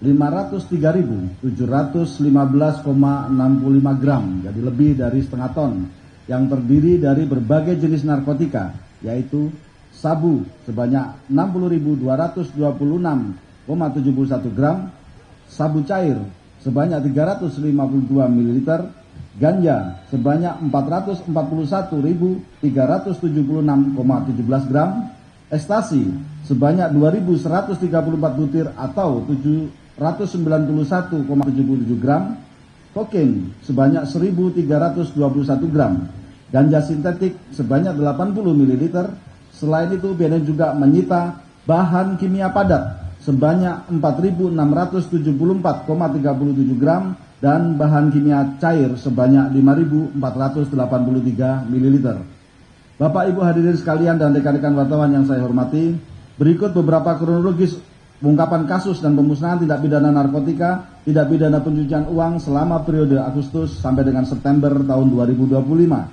503.715,65 gram, jadi lebih dari setengah ton, yang terdiri dari berbagai jenis narkotika, yaitu sabu sebanyak 60.226,71 gram, sabu cair sebanyak 352 ml, ganja sebanyak 441.376,17 gram, ekstasi sebanyak 2.134 butir atau 791,77 gram, kokain sebanyak 1.321 gram, ganja sintetik sebanyak 80 ml. Selain itu, BNN juga menyita bahan kimia padat sebanyak 4.674,37 gram dan bahan kimia cair sebanyak 5.483 ml. Bapak Ibu hadirin sekalian dan rekan-rekan wartawan yang saya hormati, berikut beberapa kronologis pengungkapan kasus dan pemusnahan tindak pidana narkotika, tindak pidana pencucian uang selama periode Agustus sampai dengan September tahun 2025.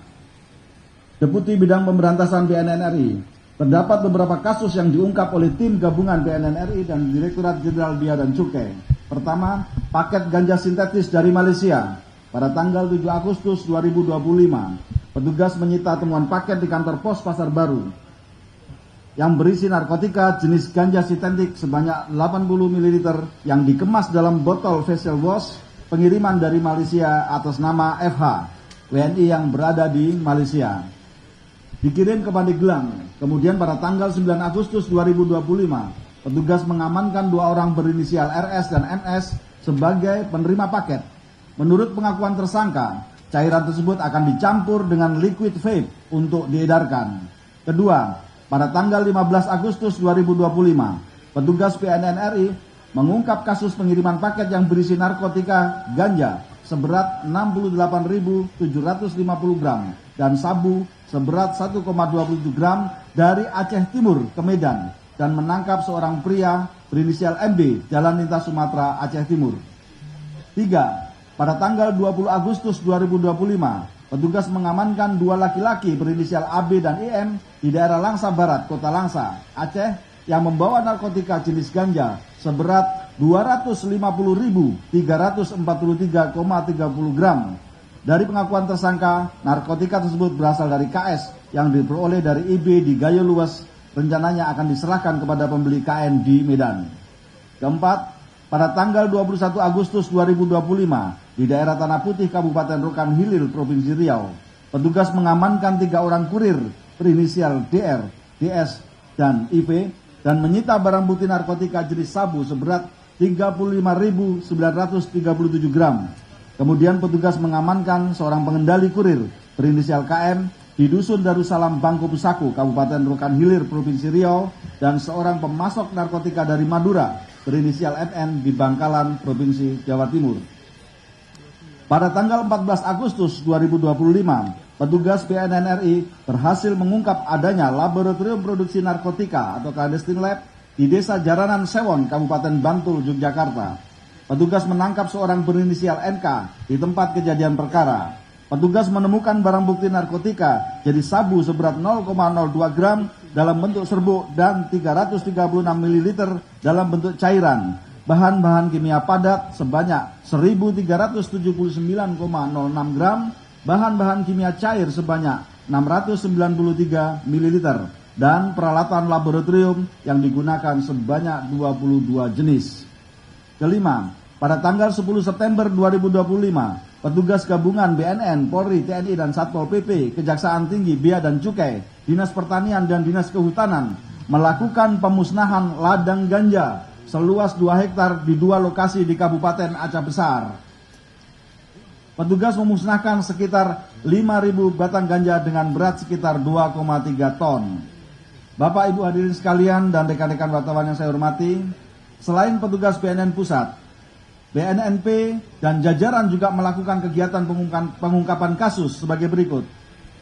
Deputi Bidang Pemberantasan BNN RI, terdapat beberapa kasus yang diungkap oleh tim gabungan BNN RI dan Direktorat Jenderal Bea dan Cukai. Pertama, paket ganja sintetis dari Malaysia. Pada tanggal 7 Agustus 2025, petugas menyita temuan paket di kantor pos Pasar Baru yang berisi narkotika jenis ganja sintetik sebanyak 80 ml yang dikemas dalam botol facial wash pengiriman dari Malaysia atas nama FH, WNI yang berada di Malaysia. Dikirim ke Pandeglang. Kemudian pada tanggal 9 Agustus 2025, petugas mengamankan 2 orang berinisial RS dan MS sebagai penerima paket. Menurut pengakuan tersangka, cairan tersebut akan dicampur dengan liquid vape untuk diedarkan. Kedua, pada tanggal 15 Agustus 2025, petugas BNN RI mengungkap kasus pengiriman paket yang berisi narkotika ganja seberat 68.750 gram dan sabu seberat 1,27 gram dari Aceh Timur ke Medan dan menangkap seorang pria berinisial MB Jalan Lintas Sumatera, Aceh Timur. 3. Pada tanggal 20 Agustus 2025, petugas mengamankan 2 laki-laki berinisial AB dan IM di daerah Langsa Barat, Kota Langsa, Aceh yang membawa narkotika jenis ganja seberat 250.343,30 gram. Dari pengakuan tersangka, narkotika tersebut berasal dari KS yang diperoleh dari IB di Gayo Luas, rencananya akan diserahkan kepada pembeli KN di Medan. Keempat, pada tanggal 21 Agustus 2025, di daerah Tanah Putih, Kabupaten Rokan Hilir, Provinsi Riau, petugas mengamankan 3 orang kurir berinisial DR, DS, dan IV dan menyita barang bukti narkotika jenis sabu seberat 35.937 gram. Kemudian petugas mengamankan seorang pengendali kurir berinisial KM di Dusun Darussalam, Bangko Pusaku, Kabupaten Rokan Hilir, Provinsi Riau, dan seorang pemasok narkotika dari Madura berinisial MN di Bangkalan, Provinsi Jawa Timur. Pada tanggal 14 Agustus 2025, petugas BNN RI berhasil mengungkap adanya laboratorium produksi narkotika atau clandestine lab di Desa Jaranan Sewon, Kabupaten Bantul, Yogyakarta. Petugas menangkap seorang berinisial NK di tempat kejadian perkara. Petugas menemukan barang bukti narkotika jadi sabu seberat 0,02 gram dalam bentuk serbuk dan 336 ml dalam bentuk cairan. Bahan-bahan kimia padat sebanyak 1.379,06 gram, bahan-bahan kimia cair sebanyak 693 ml, dan peralatan laboratorium yang digunakan sebanyak 22 jenis. Kelima, pada tanggal 10 September 2025, petugas gabungan BNN, Polri, TNI, dan Satpol PP, Kejaksaan Tinggi, Bea dan Cukai, Dinas Pertanian, dan Dinas Kehutanan melakukan pemusnahan ladang ganja seluas 2 hektar di 2 lokasi di Kabupaten Aceh Besar. Petugas memusnahkan sekitar 5.000 batang ganja dengan berat sekitar 2,3 ton. Bapak Ibu hadirin sekalian dan rekan-rekan wartawan yang saya hormati, selain petugas BNN Pusat, BNNP dan jajaran juga melakukan kegiatan pengungkapan kasus sebagai berikut.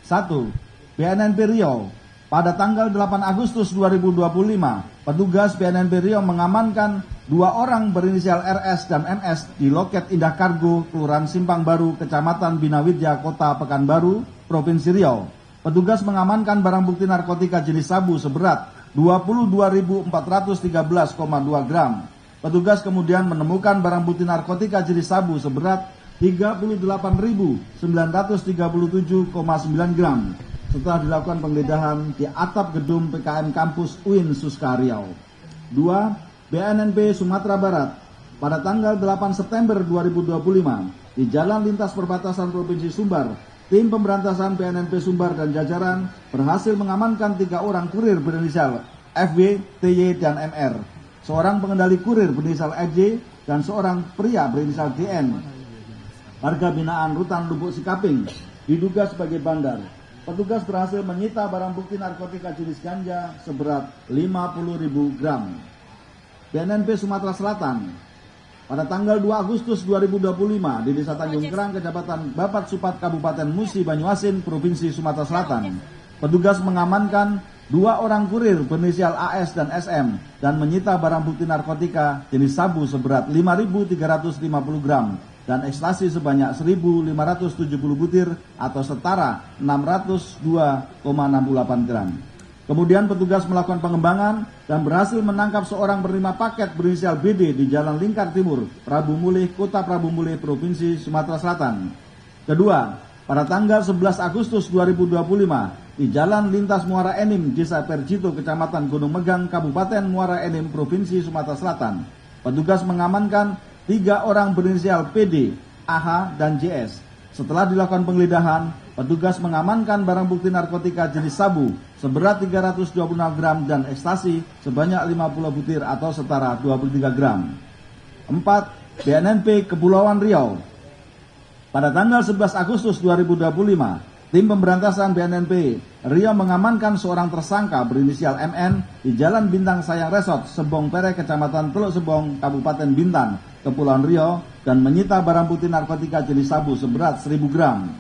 1. BNNP Riau. Pada tanggal 8 Agustus 2025, petugas BNNP Riau mengamankan 2 orang berinisial RS dan MS di loket Indah Kargo, Kelurahan Simpang Baru, Kecamatan Binawidya, Kota Pekanbaru, Provinsi Riau. Petugas mengamankan barang bukti narkotika jenis sabu seberat 22.413,2 gram. Petugas kemudian menemukan barang bukti narkotika jenis sabu seberat 38.937,9 gram setelah dilakukan penggeledahan di atap gedung PKN Kampus UIN Suska Riau. 2. BNNP Sumatera Barat. Pada tanggal 8 September 2025, di jalan lintas perbatasan Provinsi Sumbar, tim pemberantasan BNNP Sumbar dan jajaran berhasil mengamankan 3 orang kurir berinisial FW, TY, dan MR, seorang pengendali kurir berinisial FJ, dan seorang pria berinisial DN, warga binaan Rutan Lubuk Sikaping, diduga sebagai bandar. Petugas berhasil menyita barang bukti narkotika jenis ganja seberat 50.000 gram. BNNP Sumatera Selatan, pada tanggal 2 Agustus 2025 di Desa Tanjung Kerang, Kecamatan Bapat Supat, Kabupaten Musi, Banyuasin, Provinsi Sumatera Selatan, petugas mengamankan 2 orang kurir berinisial AS dan SM dan menyita barang bukti narkotika jenis sabu seberat 5.350 gram dan ekstasi sebanyak 1.570 butir atau setara 602,68 gram. Kemudian petugas melakukan pengembangan dan berhasil menangkap seorang penerima paket berinisial BD di Jalan Lingkar Timur, Prabu Mulih, Kota Prabu Mulih, Provinsi Sumatera Selatan. Kedua, pada tanggal 11 Agustus 2025 di Jalan Lintas Muara Enim, Desa Perjito, Kecamatan Gunung Megang, Kabupaten Muara Enim, Provinsi Sumatera Selatan, petugas mengamankan 3 orang berinisial PD, AH, dan JS. Setelah dilakukan penggeledahan, petugas mengamankan barang bukti narkotika jenis sabu seberat 326 gram dan ekstasi sebanyak 50 butir atau setara 23 gram. 4. BNNP Kepulauan Riau. Pada tanggal 11 Agustus 2025, tim pemberantasan BNNP Riau mengamankan seorang tersangka berinisial MN di Jalan Bintang Sayang Resort, Sebong Pere, Kecamatan Teluk Sebong, Kabupaten Bintan, Kepulauan Riau, dan menyita barang bukti narkotika jenis sabu seberat 1.000 gram.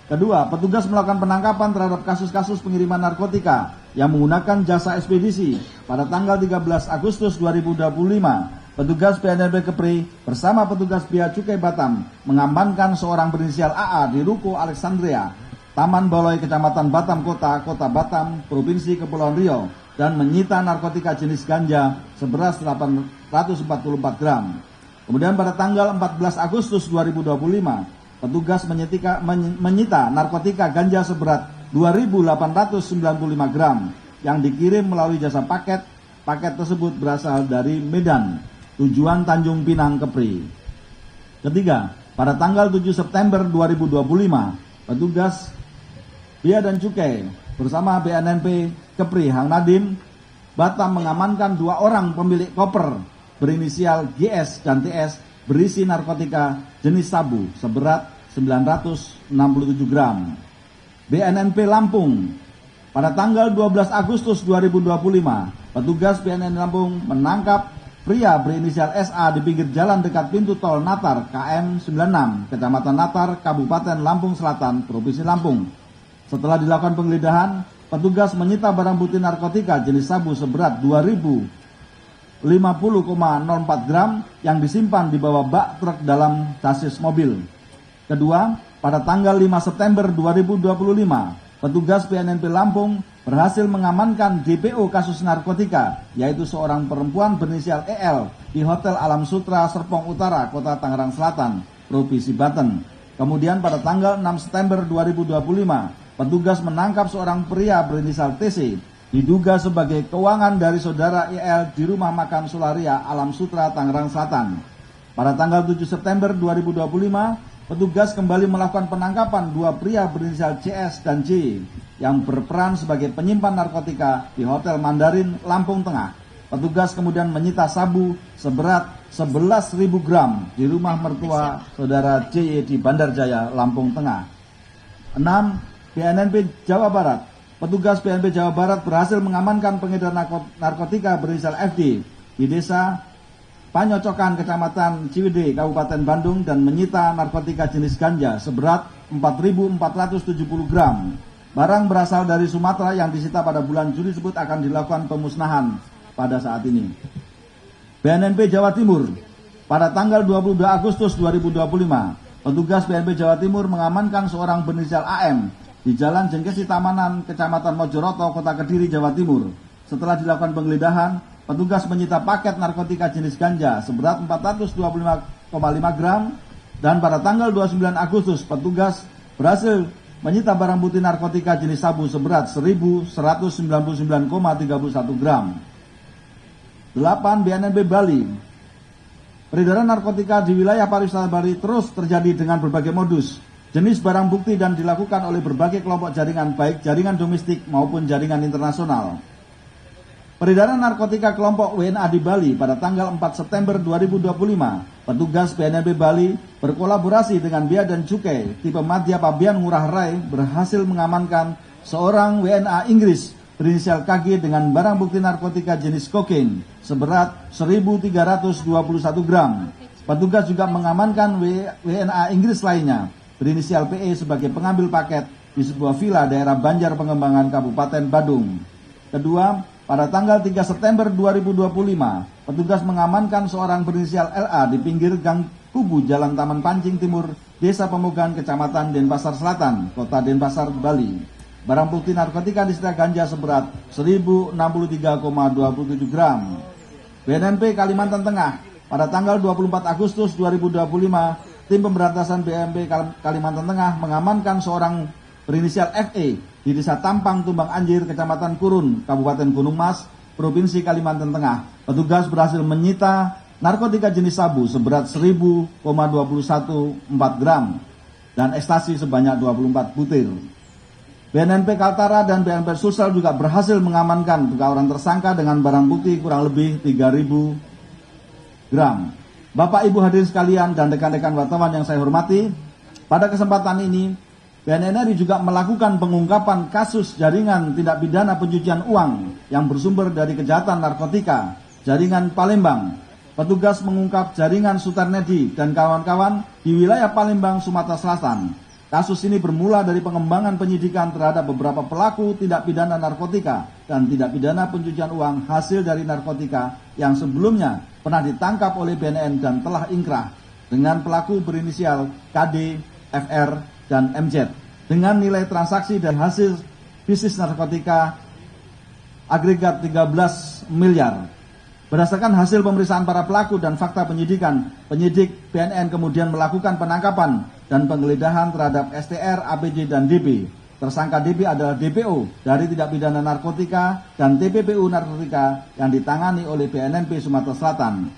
Kedua, petugas melakukan penangkapan terhadap kasus-kasus pengiriman narkotika yang menggunakan jasa ekspedisi. Pada tanggal 13 Agustus 2025, petugas BNNP Kepri bersama petugas Bea Cukai Batam mengamankan seorang berinisial AA di Ruko Alexandria, Taman Baloi, Kecamatan Batam Kota, Kota Batam, Provinsi Kepulauan Riau, dan menyita narkotika jenis ganja seberat 844 gram. Kemudian pada tanggal 14 Agustus 2025, petugas menyita narkotika ganja seberat 2.895 gram yang dikirim melalui jasa paket. Paket tersebut berasal dari Medan, tujuan Tanjung Pinang, Kepri. Ketiga, pada tanggal 7 September 2025, petugas Bea dan Cukai bersama BNNP Kepri Hang Nadim Batam mengamankan 2 orang pemilik koper berinisial GS dan TS berisi narkotika jenis sabu seberat 967 gram. BNNP Lampung, pada tanggal 12 Agustus 2025, petugas BNN Lampung menangkap pria berinisial SA di pinggir jalan dekat pintu tol Natar KM 96, Kecamatan Natar, Kabupaten Lampung Selatan, Provinsi Lampung. Setelah dilakukan penggeledahan, petugas menyita barang bukti narkotika jenis sabu seberat 2.050,04 gram yang disimpan di bawah bak truk dalam chassis mobil. Kedua, pada tanggal 5 September 2025, petugas BNNP Lampung berhasil mengamankan DPO kasus narkotika, yaitu seorang perempuan berinisial EL di Hotel Alam Sutra, Serpong Utara, Kota Tangerang Selatan, Provinsi Banten. Kemudian pada tanggal 6 September 2025, petugas menangkap seorang pria berinisial TC, diduga sebagai keuangan dari saudara IL di rumah makan Solaria, Alam Sutra, Tangerang Selatan. Pada tanggal 7 September 2025, petugas kembali melakukan penangkapan 2 pria berinisial CS dan J yang berperan sebagai penyimpan narkotika di Hotel Mandarin, Lampung Tengah. Petugas kemudian menyita sabu seberat 11.000 gram di rumah mertua saudara JE di Bandar Jaya, Lampung Tengah. 6. BNNP Jawa Barat. Petugas BNP Jawa Barat berhasil mengamankan pengedar narkotika berinisial FD di Desa Panyocokan, Kecamatan Ciwidey, Kabupaten Bandung, dan menyita narkotika jenis ganja seberat 4.470 gram. Barang berasal dari Sumatera yang disita pada bulan Juli tersebut akan dilakukan pemusnahan pada saat ini. BNNP Jawa Timur. Pada tanggal 22 Agustus 2025, petugas BNP Jawa Timur mengamankan seorang berinisial AM di Jalan Jengkesi Tamanan, Kecamatan Mojoroto, Kota Kediri, Jawa Timur. Setelah dilakukan penggeledahan, petugas menyita paket narkotika jenis ganja seberat 425,5 gram, dan pada tanggal 29 Agustus petugas berhasil menyita barang bukti narkotika jenis sabu seberat 1.199,31 gram. 8. BNNP Bali. Peredaran narkotika di wilayah pariwisata Bali terus terjadi dengan berbagai modus, jenis barang bukti dan dilakukan oleh berbagai kelompok jaringan, baik jaringan domestik maupun jaringan internasional. Peredaran narkotika kelompok WNA di Bali pada tanggal 4 September 2025, petugas BNNP Bali berkolaborasi dengan Bea dan Cukai tipe Madhya Pabian Ngurah Rai berhasil mengamankan seorang WNA Inggris berinisial KG dengan barang bukti narkotika jenis kokain seberat 1.321 gram. Petugas juga mengamankan WNA Inggris lainnya berinisial PE sebagai pengambil paket di sebuah villa daerah Banjar Pengembangan Kabupaten Badung. Kedua, pada tanggal 3 September 2025, petugas mengamankan seorang berinisial LA di pinggir Gang Kubu Jalan Taman Pancing Timur, Desa Pemogan, Kecamatan Denpasar Selatan, Kota Denpasar, Bali. Barang bukti narkotika disita ganja seberat 1063,27 gram. BNNP Kalimantan Tengah pada tanggal 24 Agustus 2025, tim pemberantasan BNP Kalimantan Tengah mengamankan seorang berinisial FE di Desa Tampang, Tumbang Anjir, Kecamatan Kurun, Kabupaten Gunung Mas, Provinsi Kalimantan Tengah. Petugas berhasil menyita narkotika jenis sabu seberat 10,214 gram dan ekstasi sebanyak 24 butir. BNNP Kaltara dan BNP Sulsel juga berhasil mengamankan 3 orang tersangka dengan barang bukti kurang lebih 3.000 gram. Bapak Ibu hadirin sekalian dan rekan-rekan wartawan yang saya hormati, pada kesempatan ini BNNRI juga melakukan pengungkapan kasus jaringan tindak pidana pencucian uang yang bersumber dari kejahatan narkotika, jaringan Palembang. Petugas mengungkap jaringan Sutarnedi dan kawan-kawan di wilayah Palembang, Sumatera Selatan. Kasus ini bermula dari pengembangan penyidikan terhadap beberapa pelaku tindak pidana narkotika dan tindak pidana pencucian uang hasil dari narkotika yang sebelumnya pernah ditangkap oleh BNN dan telah ingkrah dengan pelaku berinisial KD, FR, dan MZ dengan nilai transaksi dan hasil bisnis narkotika agregat 13 miliar. Berdasarkan hasil pemeriksaan para pelaku dan fakta penyidikan, penyidik BNN kemudian melakukan penangkapan dan penggeledahan terhadap STR, APJ, dan DB. Tersangka DB adalah DPO dari tindak pidana narkotika dan TPPU narkotika yang ditangani oleh BNNP Sumatera Selatan.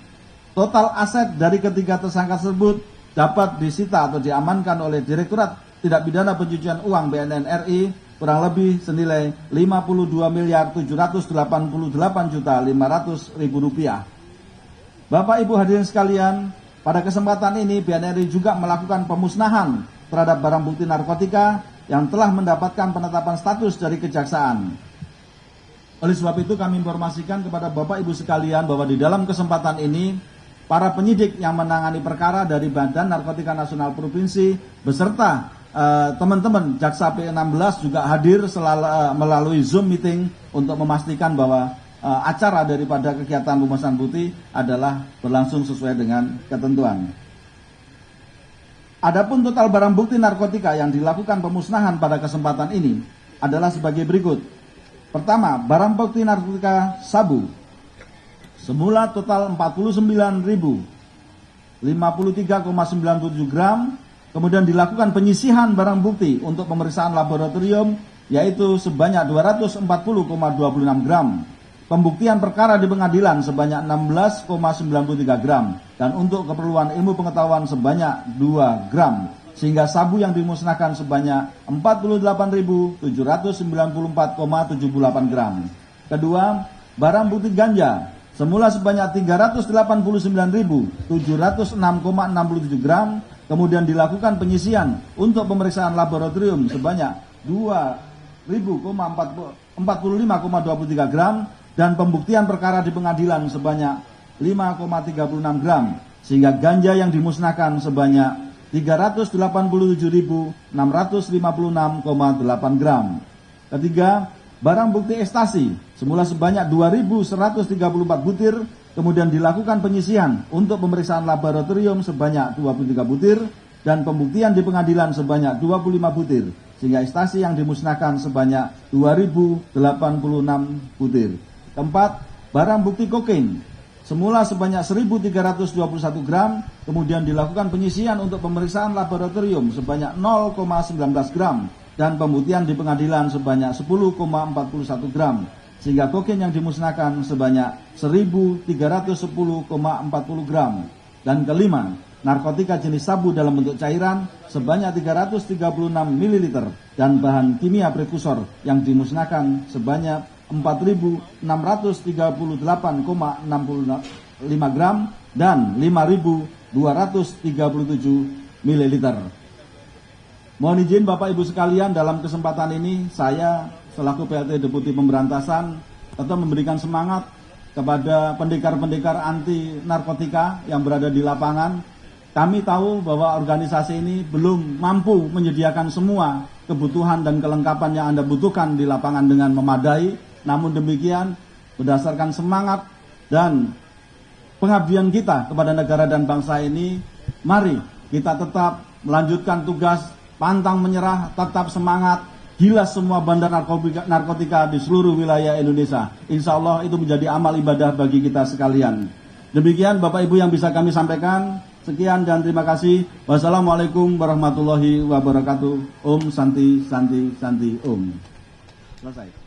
Total aset dari ketiga tersangka tersebut dapat disita atau diamankan oleh Direktorat Tindak Pidana Pencucian Uang BNN RI kurang lebih senilai 52.788.500.000 rupiah. Bapak Ibu hadirin sekalian, pada kesempatan ini BNRI juga melakukan pemusnahan terhadap barang bukti narkotika yang telah mendapatkan penetapan status dari kejaksaan. Oleh sebab itu kami informasikan kepada Bapak Ibu sekalian bahwa di dalam kesempatan ini para penyidik yang menangani perkara dari Badan Narkotika Nasional Provinsi beserta teman-teman Jaksa P16 juga hadir melalui Zoom meeting untuk memastikan bahwa acara daripada kegiatan pemusnahan bukti adalah berlangsung sesuai dengan ketentuan. Adapun total barang bukti narkotika yang dilakukan pemusnahan pada kesempatan ini adalah sebagai berikut. Pertama, barang bukti narkotika sabu. Semula total 49.053,97 gram. Kemudian dilakukan penyisihan barang bukti untuk pemeriksaan laboratorium yaitu sebanyak 240,26 gram. Pembuktian perkara di pengadilan sebanyak 16,93 gram dan untuk keperluan ilmu pengetahuan sebanyak 2 gram. Sehingga sabu yang dimusnahkan sebanyak 48.794,78 gram. Kedua, barang bukti ganja semula sebanyak 389.706,67 gram. Kemudian dilakukan penyisian untuk pemeriksaan laboratorium sebanyak 2.045,23 gram dan pembuktian perkara di pengadilan sebanyak 5,36 gram. Sehingga ganja yang dimusnahkan sebanyak 387.656,8 gram. Ketiga, barang bukti ekstasi semula sebanyak 2.134 butir. Kemudian dilakukan penyisihan untuk pemeriksaan laboratorium sebanyak 23 butir dan pembuktian di pengadilan sebanyak 25 butir. Sehingga ekstasi yang dimusnahkan sebanyak 2.086 butir. Keempat, barang bukti kokain semula sebanyak 1.321 gram. Kemudian dilakukan penyisihan untuk pemeriksaan laboratorium sebanyak 0,19 gram dan pembuktian di pengadilan sebanyak 10,41 gram. Sehingga kokain yang dimusnahkan sebanyak 1.310,40 gram. Dan kelima, narkotika jenis sabu dalam bentuk cairan sebanyak 336 ml dan bahan kimia prekursor yang dimusnahkan sebanyak 4.638,65 gram dan 5.237 ml. Mohon izin Bapak Ibu sekalian, dalam kesempatan ini saya selaku PLT Deputi Pemberantasan tetap memberikan semangat kepada pendekar-pendekar anti narkotika yang berada di lapangan. Kami tahu bahwa organisasi ini belum mampu menyediakan semua kebutuhan dan kelengkapan yang Anda butuhkan di lapangan dengan memadai. Namun demikian, berdasarkan semangat dan pengabdian kita kepada negara dan bangsa ini, mari kita tetap melanjutkan tugas, pantang menyerah, tetap semangat, gilas semua bandar narkotika di seluruh wilayah Indonesia. Insya Allah itu menjadi amal ibadah bagi kita sekalian. Demikian Bapak Ibu yang bisa kami sampaikan. Sekian dan terima kasih. Wassalamualaikum warahmatullahi wabarakatuh. Om Santi Santi Santi Om. Selesai.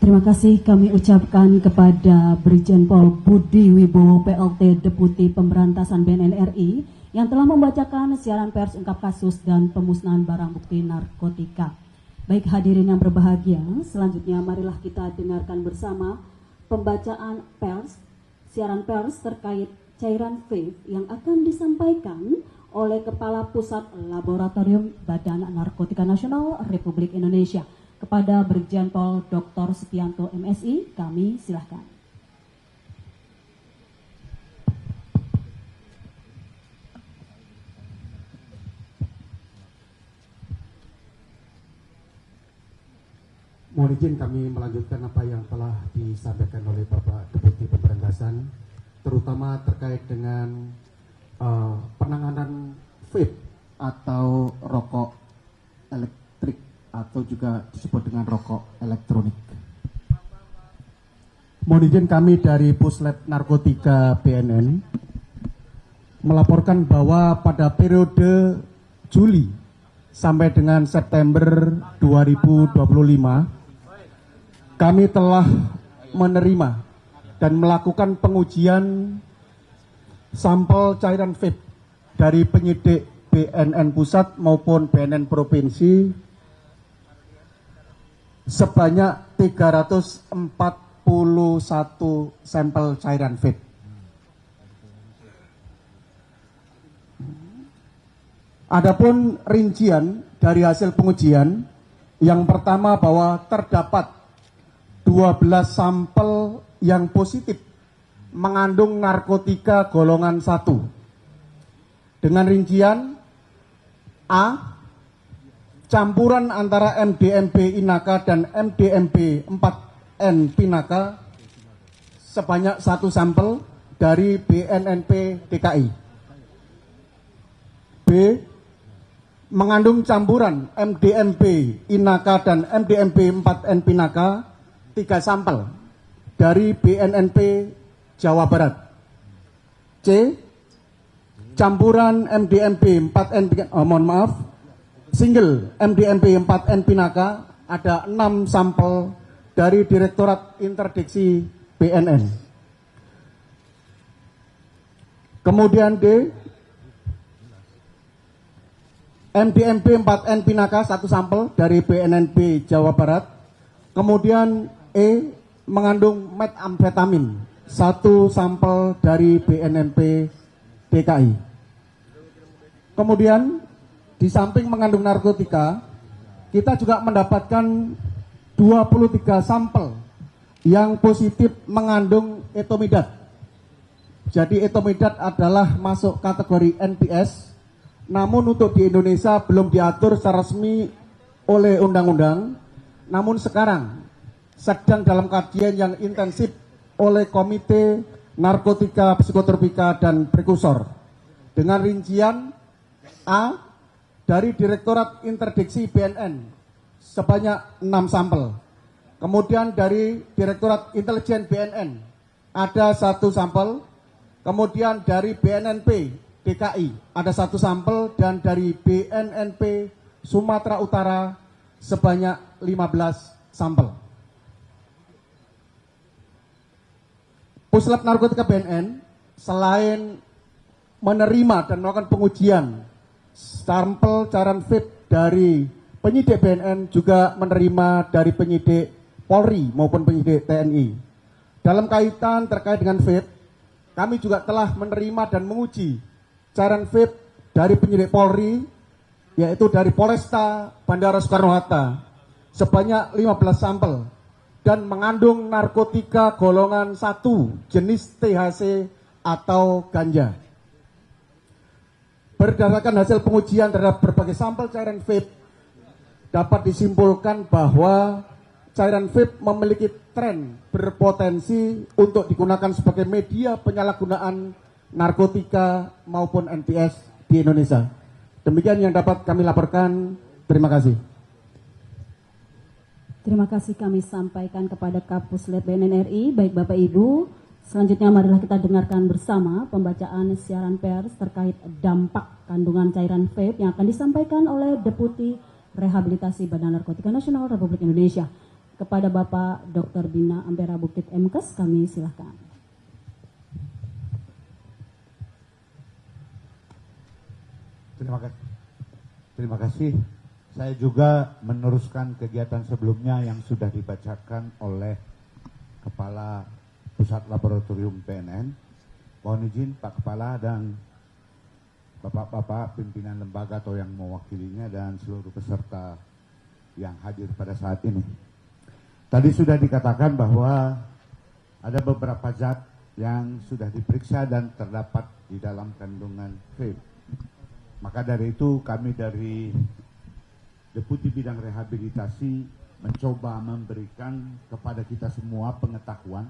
Terima kasih kami ucapkan kepada Brigjen Pol Budi Wibowo PLT Deputi Pemberantasan BNN RI yang telah membacakan siaran pers ungkap kasus dan pemusnahan barang bukti narkotika. Baik hadirin yang berbahagia, selanjutnya marilah kita dengarkan bersama pembacaan pers, siaran pers terkait cairan vape yang akan disampaikan oleh Kepala Pusat Laboratorium Badan Narkotika Nasional Republik Indonesia. Kepada Brigjen Pol Dr. Setianto MSI, kami silahkan. Mohon izin kami melanjutkan apa yang telah disampaikan oleh Bapak Deputi Pemberantasan, terutama terkait dengan penanganan vape atau rokok elektrik atau juga disebut dengan rokok elektronik. Mohon izin kami dari Puslab Narkotika BNN melaporkan bahwa pada periode Juli sampai dengan September 2025 kami telah menerima dan melakukan pengujian sampel cairan vape dari penyidik BNN Pusat maupun BNN Provinsi sebanyak 341 sampel cairan vape. Adapun rincian dari hasil pengujian, yang pertama bahwa terdapat 12 sampel yang positif mengandung narkotika golongan 1. Dengan rincian A, campuran antara MDMB Inaka dan MDMB 4N Pinaka sebanyak 1 sampel dari BNNP DKI. B, mengandung campuran MDMB Inaka dan MDMB 4N Pinaka 3 sampel dari BNNP Jawa Barat. C, campuran MDMB 4N single MDMB 4N Pinaka ada 6 sampel dari Direktorat Interdiksi BNN. Kemudian D, MDMB 4N Pinaka 1 sampel dari BNNP Jawa Barat. Kemudian E, mengandung metamfetamin 1 sampel dari BNNP DKI. Kemudian di samping mengandung narkotika, kita juga mendapatkan 23 sampel yang positif mengandung etomidat. Jadi etomidat adalah masuk kategori NPS, namun untuk di Indonesia belum diatur secara resmi oleh undang-undang. Namun sekarang sedang dalam kajian yang intensif oleh Komite Narkotika, Psikotropika, dan Prekursor. Dengan rincian A, dari Direktorat Interdiksi BNN sebanyak 6 sampel. kemudian dari Direktorat Intelijen BNN ada 1 sampel, kemudian dari BNNP DKI ada 1 sampel, dan dari BNNP Sumatera Utara sebanyak 15 sampel. Puslap Narkotika BNN selain menerima dan melakukan pengujian sampel cairan vape dari penyidik BNN, juga menerima dari penyidik Polri maupun penyidik TNI. Dalam kaitan terkait dengan vape, kami juga telah menerima dan menguji cairan vape dari penyidik Polri, yaitu dari Polresta Bandara Soekarno-Hatta sebanyak 15 sampel, dan mengandung narkotika golongan 1 jenis THC atau ganja. Berdasarkan hasil pengujian terhadap berbagai sampel cairan vape, dapat disimpulkan bahwa cairan vape memiliki tren berpotensi untuk digunakan sebagai media penyalahgunaan narkotika maupun NPS di Indonesia. Demikian yang dapat kami laporkan. Terima kasih. Terima kasih kami sampaikan kepada Kapuslet BNN RI. Baik Bapak Ibu, selanjutnya marilah kita dengarkan bersama pembacaan siaran pers terkait dampak kandungan cairan vape yang akan disampaikan oleh Deputi Rehabilitasi Badan Narkotika Nasional Republik Indonesia. Kepada Bapak Dr. Bina Ampera Bukit MKes, kami silakan. Terima kasih. Saya juga meneruskan kegiatan sebelumnya yang sudah dibacakan oleh Kepala Pusat Laboratorium BNN. Mohon izin Pak Kepala dan Bapak-bapak pimpinan lembaga atau yang mewakilinya dan seluruh peserta yang hadir pada saat ini. Tadi sudah dikatakan bahwa ada beberapa zat yang sudah diperiksa dan terdapat di dalam kandungan vape. Maka dari itu kami dari Deputi Bidang Rehabilitasi mencoba memberikan kepada kita semua pengetahuan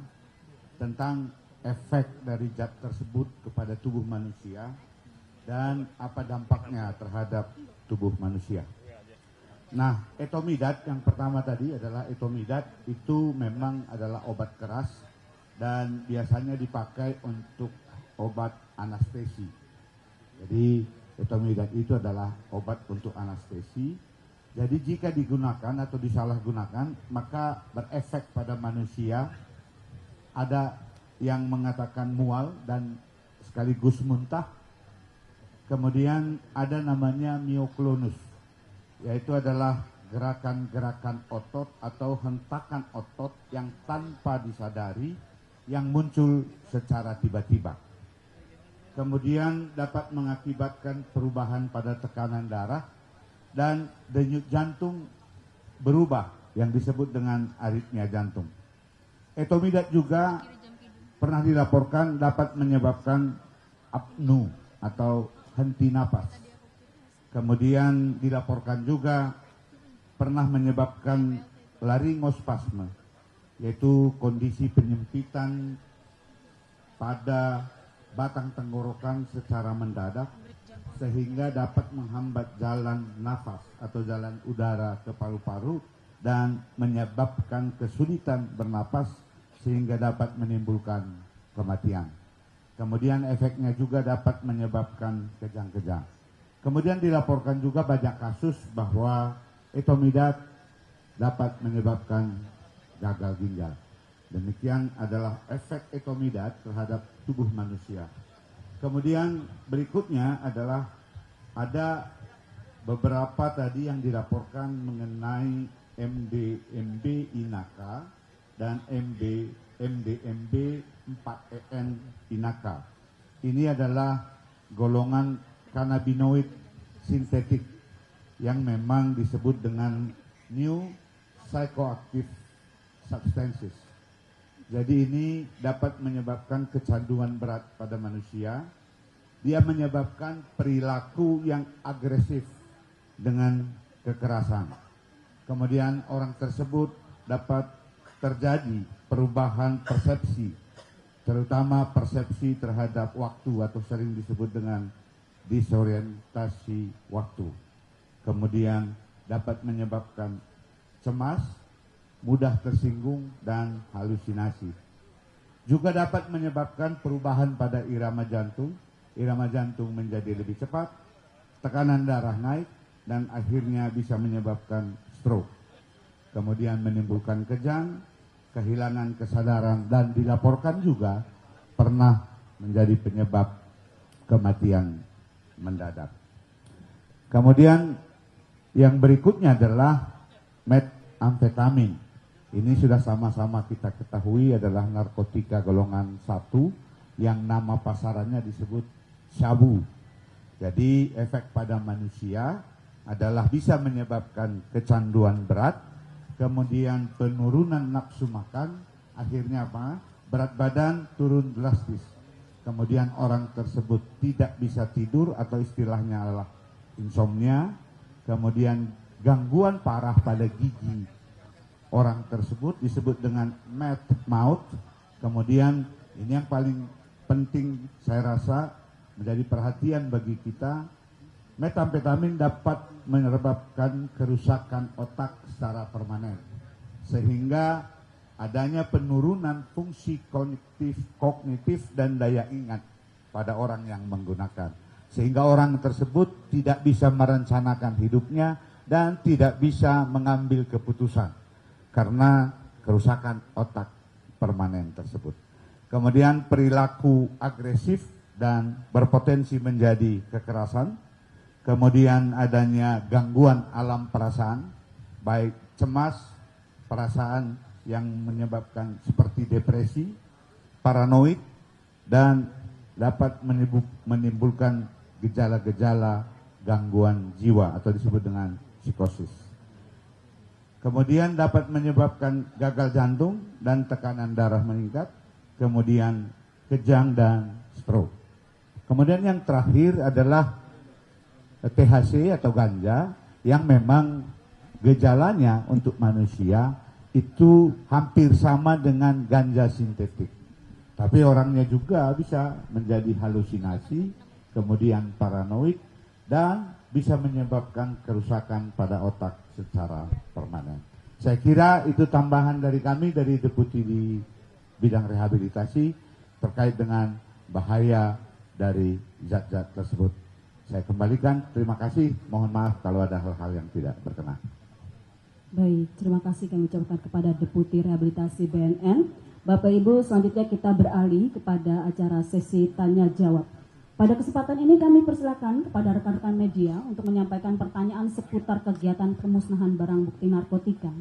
tentang efek dari zat tersebut kepada tubuh manusia dan apa dampaknya terhadap tubuh manusia. Nah, etomidat yang pertama tadi adalah etomidat, itu memang adalah obat keras dan biasanya dipakai untuk obat anestesi. Jadi etomidat itu adalah obat untuk anestesi. Jadi jika digunakan atau disalahgunakan maka berefek pada manusia. Ada yang mengatakan mual dan sekaligus muntah. Kemudian ada namanya mioklonus, yaitu adalah gerakan-gerakan otot atau hentakan otot yang tanpa disadari yang muncul secara tiba-tiba. Kemudian dapat mengakibatkan perubahan pada tekanan darah dan denyut jantung berubah yang disebut dengan aritmia jantung. Etomidat juga pernah dilaporkan dapat menyebabkan apnu atau henti napas. Kemudian dilaporkan juga pernah menyebabkan laringospasme, yaitu kondisi penyempitan pada batang tenggorokan secara mendadak sehingga dapat menghambat jalan nafas atau jalan udara ke paru-paru dan menyebabkan kesulitan bernapas sehingga dapat menimbulkan kematian. Kemudian efeknya juga dapat menyebabkan kejang-kejang. Kemudian dilaporkan juga banyak kasus bahwa etomidat dapat menyebabkan gagal ginjal. Demikian adalah efek etomidat terhadap tubuh manusia. Kemudian berikutnya adalah ada beberapa tadi yang dilaporkan mengenai MDMB Inaka dan MDMB 4EN Inaka. Ini adalah golongan kanabinoid sintetik yang memang disebut dengan new psychoactive substances. Jadi ini dapat menyebabkan kecanduan berat pada manusia. Dia menyebabkan perilaku yang agresif dengan kekerasan. Kemudian orang tersebut dapat terjadi perubahan persepsi, terutama persepsi terhadap waktu atau sering disebut dengan disorientasi waktu. Kemudian dapat menyebabkan cemas, mudah tersinggung, dan halusinasi. Juga dapat menyebabkan perubahan pada irama jantung menjadi lebih cepat, tekanan darah naik, dan akhirnya bisa menyebabkan stroke. Kemudian menimbulkan kejang, kehilangan kesadaran, dan dilaporkan juga pernah menjadi penyebab kematian mendadak. Kemudian yang berikutnya adalah metamfetamin. Ini sudah sama-sama kita ketahui adalah narkotika golongan 1 yang nama pasarannya disebut sabu. Jadi efek pada manusia adalah bisa menyebabkan kecanduan berat, kemudian penurunan nafsu makan, akhirnya apa? Berat badan turun drastis. Kemudian orang tersebut tidak bisa tidur atau istilahnya adalah insomnia. Kemudian gangguan parah pada gigi orang tersebut disebut dengan mad mouth. Kemudian ini yang paling penting saya rasa menjadi perhatian bagi kita, metamfetamin dapat menyebabkan kerusakan otak secara permanen sehingga adanya penurunan fungsi kognitif dan daya ingat pada orang yang menggunakan. Sehingga orang tersebut tidak bisa merencanakan hidupnya dan tidak bisa mengambil keputusan karena kerusakan otak permanen tersebut. Kemudian perilaku agresif dan berpotensi menjadi kekerasan. Kemudian adanya gangguan alam perasaan, baik cemas, perasaan yang menyebabkan seperti depresi, paranoid, dan dapat menimbulkan gejala-gejala gangguan jiwa atau disebut dengan psikosis. Kemudian dapat menyebabkan gagal jantung dan tekanan darah meningkat, kemudian kejang dan stroke. Kemudian yang terakhir adalah THC atau ganja yang memang gejalanya untuk manusia itu hampir sama dengan ganja sintetik. Tapi orangnya juga bisa menjadi halusinasi, kemudian paranoid, dan bisa menyebabkan kerusakan pada otak secara permanen. Saya kira itu tambahan dari kami dari Deputi di bidang rehabilitasi terkait dengan bahaya dari zat-zat tersebut. Saya kembalikan, terima kasih, mohon maaf kalau ada hal-hal yang tidak berkenan. Baik, terima kasih kami ucapkan kepada Deputi Rehabilitasi BNN. Bapak Ibu, selanjutnya kita beralih kepada acara sesi tanya jawab. Pada kesempatan ini kami persilakan kepada rekan-rekan media untuk menyampaikan pertanyaan seputar kegiatan pemusnahan barang bukti narkotika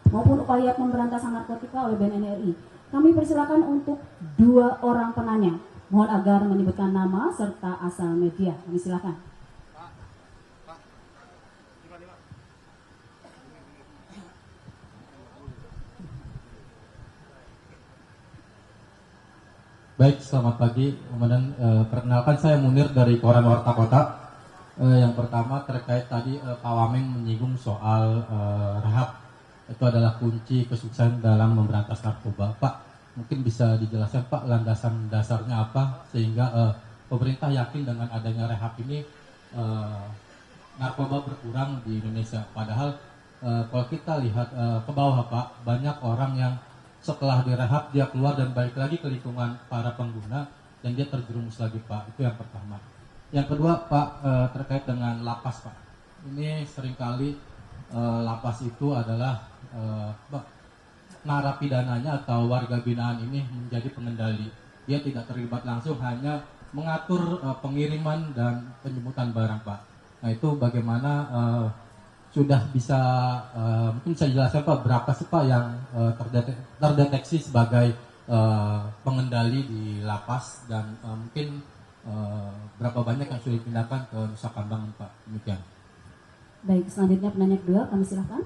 maupun upaya pemberantasan narkotika oleh BNN RI. Kami persilakan untuk 2 orang penanya. Mohon agar menyebutkan nama serta asal media. Kami silakan. Baik, selamat pagi. Kemudian perkenalkan saya Munir dari Koran Warta Kota. Yang pertama terkait tadi Pak Wamen menyinggung soal rehab. Itu adalah kunci kesuksesan dalam memberantas narkoba. Pak, mungkin bisa dijelaskan Pak landasan dasarnya apa sehingga pemerintah yakin dengan adanya rehab ini narkoba berkurang di Indonesia. Padahal kalau kita lihat ke bawah Pak, banyak orang yang setelah direhab dia keluar dan balik lagi ke lingkungan para pengguna dan dia terjerumus lagi Pak. Itu yang pertama. Yang kedua Pak terkait dengan lapas Pak. Ini seringkali lapas itu adalah narapidananya atau warga binaan ini menjadi pengendali. Dia tidak terlibat langsung, hanya mengatur pengiriman dan penjemputan barang Pak. Nah itu bagaimana sudah bisa mungkin bisa jelaskan Pak berapa sih Pak yang terdeteksi sebagai pengendali di lapas dan mungkin berapa banyak yang sudah dipindahkan ke Nusa Kambangan Pak. Demikian. Baik, selanjutnya penanya kedua kami silakan.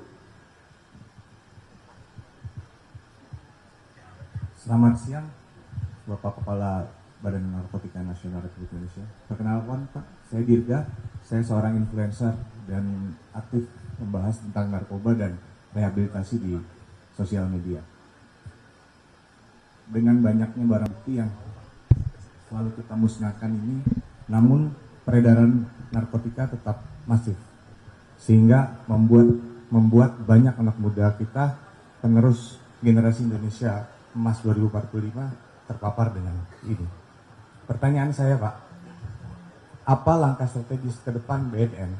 Selamat siang Bapak Kepala Badan Narkotika Nasional Republik Indonesia. Perkenalkan Pak, saya Dirga, saya seorang influencer dan aktif membahas tentang narkoba dan rehabilitasi di sosial media. Dengan banyaknya barang bukti yang selalu kita musnahkan ini, namun peredaran narkotika tetap masif, sehingga membuat banyak anak muda kita penerus generasi Indonesia Emas 2045 terpapar dengan ini. Pertanyaan saya, Pak, apa langkah strategis ke depan BNN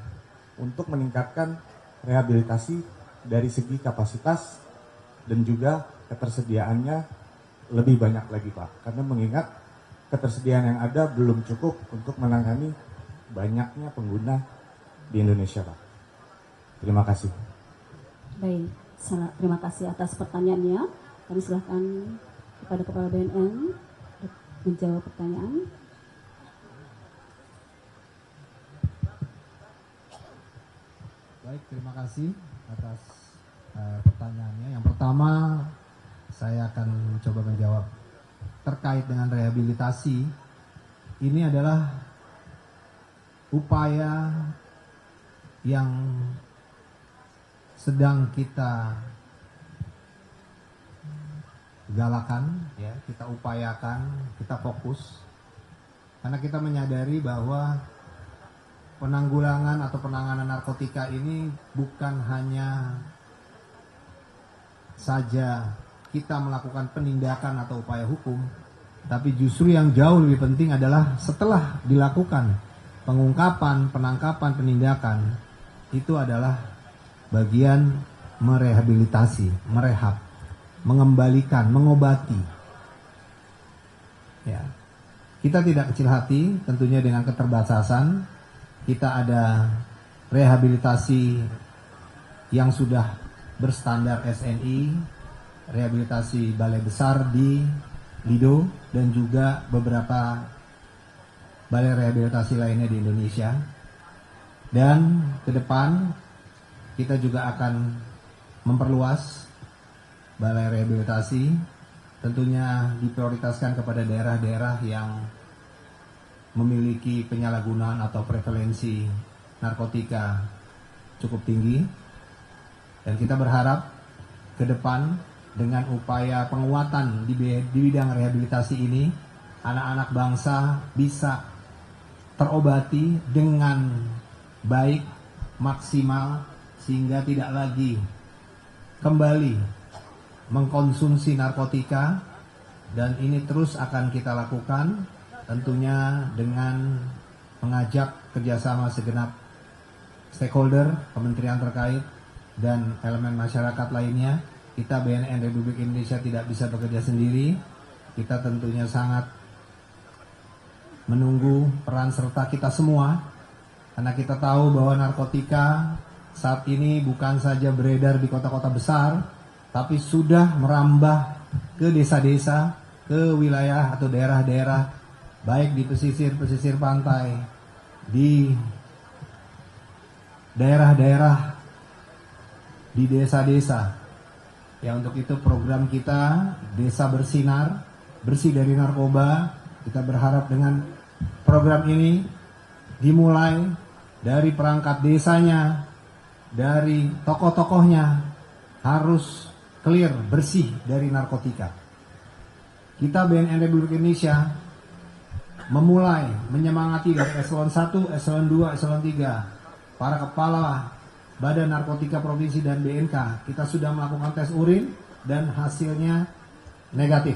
untuk meningkatkan rehabilitasi dari segi kapasitas dan juga ketersediaannya lebih banyak lagi, Pak? Karena mengingat ketersediaan yang ada belum cukup untuk menangani banyaknya pengguna di Indonesia, Pak. Terima kasih. Baik, terima kasih atas pertanyaannya. Kami silakan kepada Kepala BNN untuk menjawab pertanyaan. Baik, terima kasih atas pertanyaannya. Yang pertama, saya akan coba menjawab terkait dengan rehabilitasi. Ini adalah upaya yang sedang kita galakan, ya, kita upayakan, kita fokus, karena kita menyadari bahwa penanggulangan atau penanganan narkotika ini bukan hanya saja kita melakukan penindakan atau upaya hukum, tapi justru yang jauh lebih penting adalah setelah dilakukan pengungkapan, penangkapan, penindakan, itu adalah bagian merehabilitasi, merehab, mengembalikan, mengobati. Ya. Kita tidak kecil hati, tentunya dengan keterbatasan. Kita ada rehabilitasi yang sudah berstandar SNI, rehabilitasi balai besar di Lido, dan juga beberapa balai rehabilitasi lainnya di Indonesia. Dan ke depan kita juga akan memperluas balai rehabilitasi, tentunya diprioritaskan kepada daerah-daerah yang memiliki penyalahgunaan atau prevalensi narkotika cukup tinggi. Dan kita berharap ke depan dengan upaya penguatan di bidang rehabilitasi ini, anak-anak bangsa bisa terobati dengan baik, maksimal, sehingga tidak lagi kembali mengkonsumsi narkotika. Dan ini terus akan kita lakukan, tentunya dengan mengajak kerjasama segenap stakeholder, kementerian terkait, dan elemen masyarakat lainnya. Kita BNN Republik Indonesia tidak bisa bekerja sendiri. Kita tentunya sangat menunggu peran serta kita semua, karena kita tahu bahwa narkotika saat ini bukan saja beredar di kota-kota besar, tapi sudah merambah ke desa-desa, ke wilayah atau daerah-daerah, baik di pesisir pantai, di daerah-daerah, di desa-desa. Ya, untuk itu program kita Desa Bersinar, bersih dari narkoba. Kita berharap dengan program ini dimulai dari perangkat desanya, dari tokoh-tokohnya harus clear, bersih dari narkotika. Kita BNN Republik Indonesia memulai menyemangati dari eselon 1, eselon 2, eselon 3, para kepala Badan Narkotika Provinsi dan BNK. Kita sudah melakukan tes urin dan hasilnya negatif.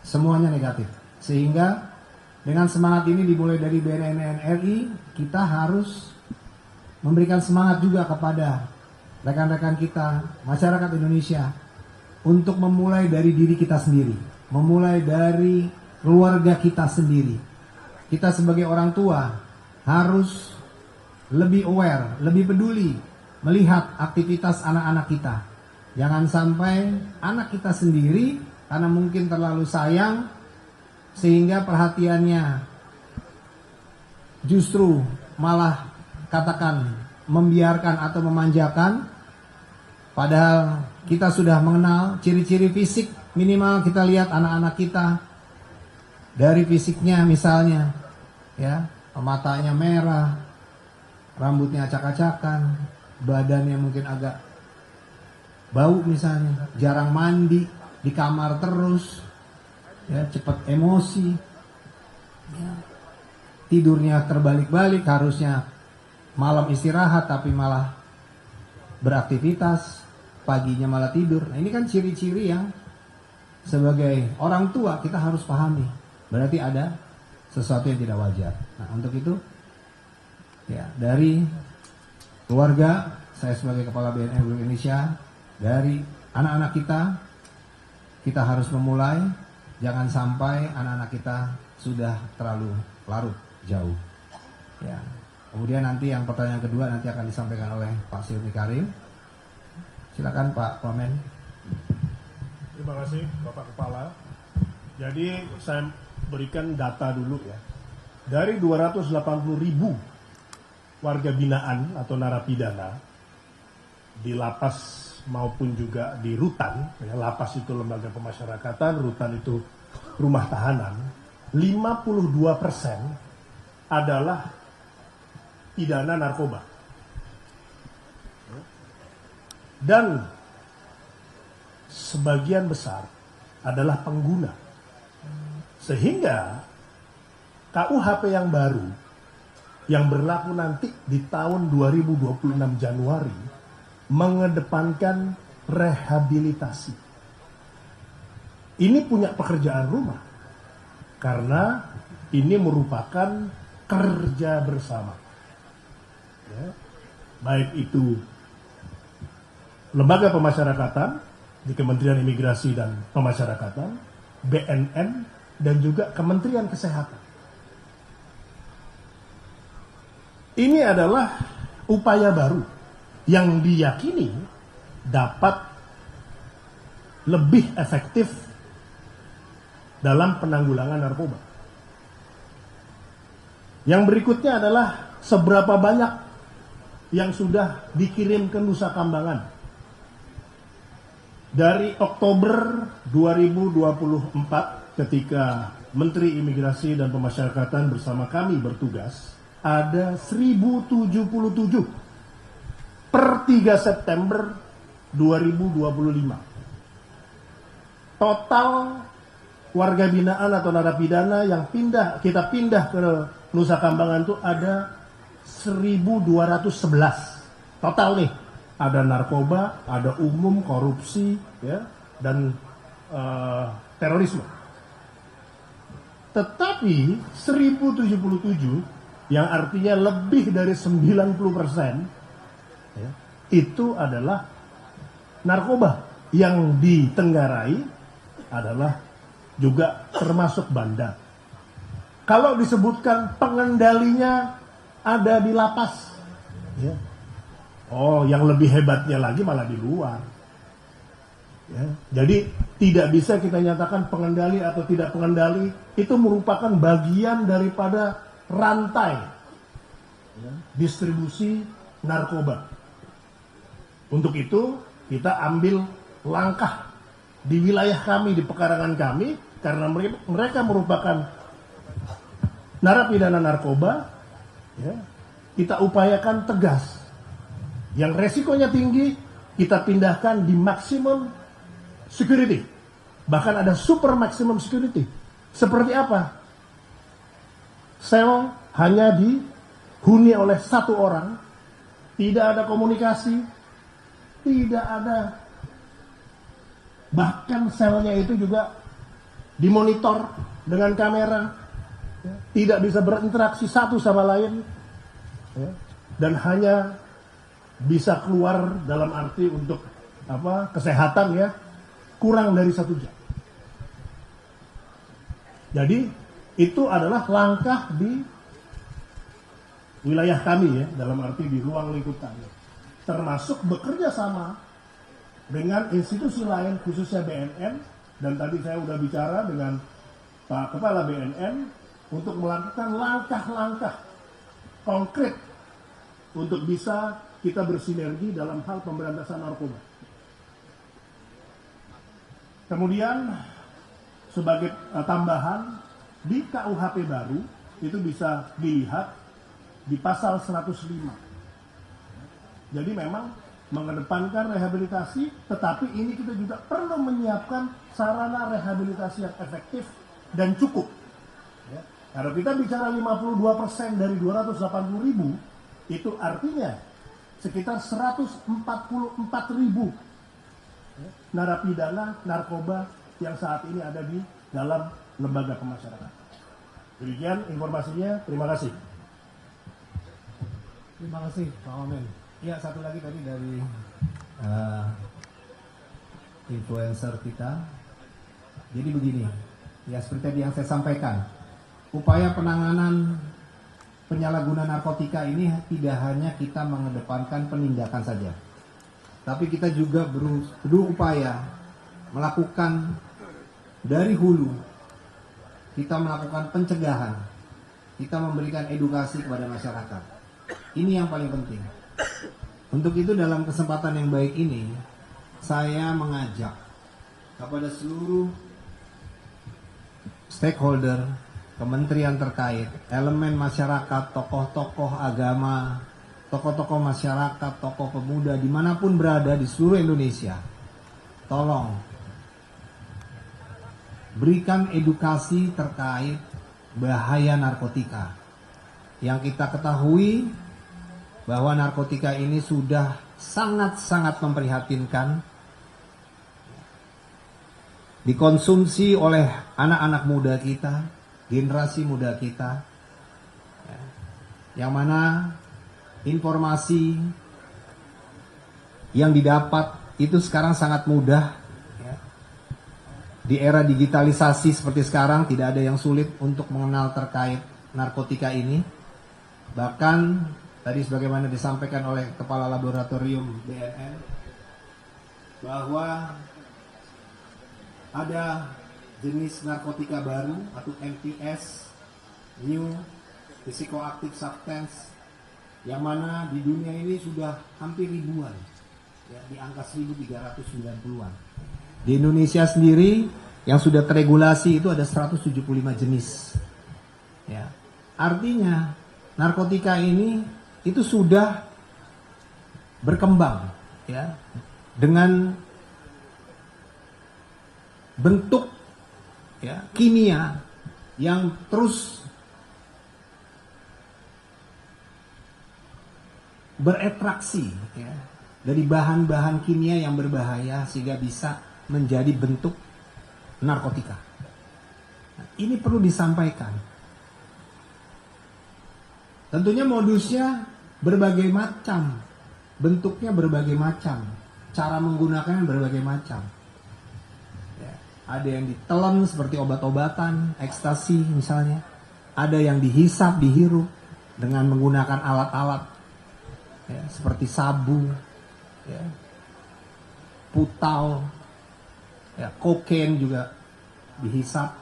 Semuanya negatif. Sehingga dengan semangat ini dimulai dari BNN RI, kita harus memberikan semangat juga kepada rekan-rekan kita, masyarakat Indonesia, untuk memulai dari diri kita sendiri, memulai dari keluarga kita sendiri. Kita sebagai orang tua harus lebih aware, lebih peduli melihat aktivitas anak-anak kita. Jangan sampai anak kita sendiri karena mungkin terlalu sayang sehingga perhatiannya justru malah katakan membiarkan atau memanjakan. Padahal kita sudah mengenal ciri-ciri fisik, minimal kita lihat anak-anak kita dari fisiknya, misalnya ya, matanya merah, rambutnya acak-acakan, badannya mungkin agak bau misalnya, jarang mandi, di kamar terus, ya, cepat emosi, ya, tidurnya terbalik-balik, harusnya malam istirahat tapi malah beraktivitas. paginya malah tidur. Nah, ini kan ciri-ciri yang sebagai orang tua kita harus pahami. Berarti ada sesuatu yang tidak wajar. Nah, untuk itu ya, dari keluarga, saya sebagai Kepala BNN Republik Indonesia, dari anak-anak kita harus memulai, jangan sampai anak-anak kita sudah terlalu larut jauh. Ya. Kemudian nanti yang pertanyaan kedua nanti akan disampaikan oleh Pak Silmi Karim. Silakan Pak Wamen. Terima kasih Bapak Kepala. Jadi saya berikan data dulu ya. Dari 280.000 warga binaan atau narapidana di lapas maupun juga di rutan, ya, lapas itu lembaga pemasyarakatan, rutan itu rumah tahanan, 52% adalah pidana narkoba. Dan sebagian besar adalah pengguna. Sehingga KUHP yang baru yang berlaku nanti di tahun 2026 Januari mengedepankan rehabilitasi. Ini punya pekerjaan rumah karena ini merupakan kerja bersama. Ya, baik itu lembaga pemasyarakatan di Kementerian Imigrasi dan Pemasyarakatan, BNN, dan juga Kementerian Kesehatan. Ini adalah upaya baru yang diyakini dapat lebih efektif dalam penanggulangan narkoba. Yang berikutnya adalah seberapa banyak yang sudah dikirim ke Nusa Kambangan. Dari Oktober 2024 ketika Menteri Imigrasi dan Pemasyarakatan bersama kami bertugas, ada 1077 per 3 September 2025. Total warga binaan atau narapidana yang kita pindah ke Nusa Kambangan itu ada 1211 total nih. Ada narkoba, ada umum, korupsi, ya, dan terorisme. Tetapi 1077 yang artinya lebih dari 90%, ya, itu adalah narkoba yang ditenggarai adalah juga termasuk bandar. Kalau disebutkan pengendalinya ada di lapas, ya. Oh, yang lebih hebatnya lagi malah di luar. Ya. Jadi tidak bisa kita nyatakan pengendali atau tidak pengendali, itu merupakan bagian daripada rantai, ya, distribusi narkoba. Untuk itu kita ambil langkah di wilayah kami, di pekarangan kami, karena mereka merupakan narapidana narkoba, ya, kita upayakan tegas. Yang resikonya tinggi, kita pindahkan di maximum security. Bahkan ada super maximum security. Seperti apa? Sel hanya dihuni oleh satu orang, tidak ada komunikasi, tidak ada, bahkan selnya itu juga dimonitor dengan kamera, ya, tidak bisa berinteraksi satu sama lain, ya, dan hanya bisa keluar dalam arti untuk kesehatan, ya, kurang dari 1 jam. Jadi itu adalah langkah di wilayah kami, ya, dalam arti di ruang lingkup kami, termasuk bekerja sama dengan institusi lain khususnya BNN, dan tadi saya sudah bicara dengan Pak Kepala BNN untuk melakukan langkah-langkah konkret untuk bisa kita bersinergi dalam hal pemberantasan narkoba. Kemudian sebagai tambahan di KUHP baru itu bisa dilihat di pasal 105. Jadi memang mengedepankan rehabilitasi, tetapi ini kita juga perlu menyiapkan sarana rehabilitasi yang efektif dan cukup. Ya. Kalau kita bicara 52% dari 280.000, itu artinya sekitar 144.000 narapidana narkoba yang saat ini ada di dalam lembaga pemasyarakatan. Demikian informasinya, terima kasih. Terima kasih Pak Wamen. Ya, satu lagi tadi dari influencer kita. Jadi begini, ya seperti tadi yang saya sampaikan, upaya penanganan penyalahgunaan narkotika ini tidak hanya kita mengedepankan penindakan saja, tapi kita juga berupaya melakukan dari hulu, kita melakukan pencegahan, kita memberikan edukasi kepada masyarakat. Ini yang paling penting. Untuk itu dalam kesempatan yang baik ini, saya mengajak kepada seluruh stakeholder, kementerian terkait, elemen masyarakat, tokoh-tokoh agama, tokoh-tokoh masyarakat, tokoh pemuda, dimanapun berada di seluruh Indonesia, tolong berikan edukasi terkait bahaya narkotika. Yang kita ketahui bahwa narkotika ini sudah sangat-sangat memprihatinkan, dikonsumsi oleh anak-anak muda kita, generasi muda kita, yang mana informasi yang didapat itu sekarang sangat mudah. Di era digitalisasi seperti sekarang tidak ada yang sulit untuk mengenal terkait narkotika ini. Bahkan tadi sebagaimana disampaikan oleh Kepala Laboratorium BNN bahwa ada jenis narkotika baru atau NPS, New Psychoactive Substance, yang mana di dunia ini sudah hampir ribuan, ya, di angka 1390-an. Di Indonesia sendiri yang sudah teregulasi itu ada 175 jenis. Ya. Artinya narkotika ini itu sudah berkembang, ya, dengan bentuk, ya, kimia yang terus beratraksi, ya, dari bahan-bahan kimia yang berbahaya sehingga bisa menjadi bentuk narkotika. Nah, ini perlu disampaikan. Tentunya modusnya berbagai macam, bentuknya berbagai macam, cara menggunakannya berbagai macam. Ya, ada yang ditelan seperti obat-obatan, ekstasi misalnya. Ada yang dihisap, dihirup dengan menggunakan alat-alat, ya, seperti sabu, ya, putal, ya, kokain juga dihisap,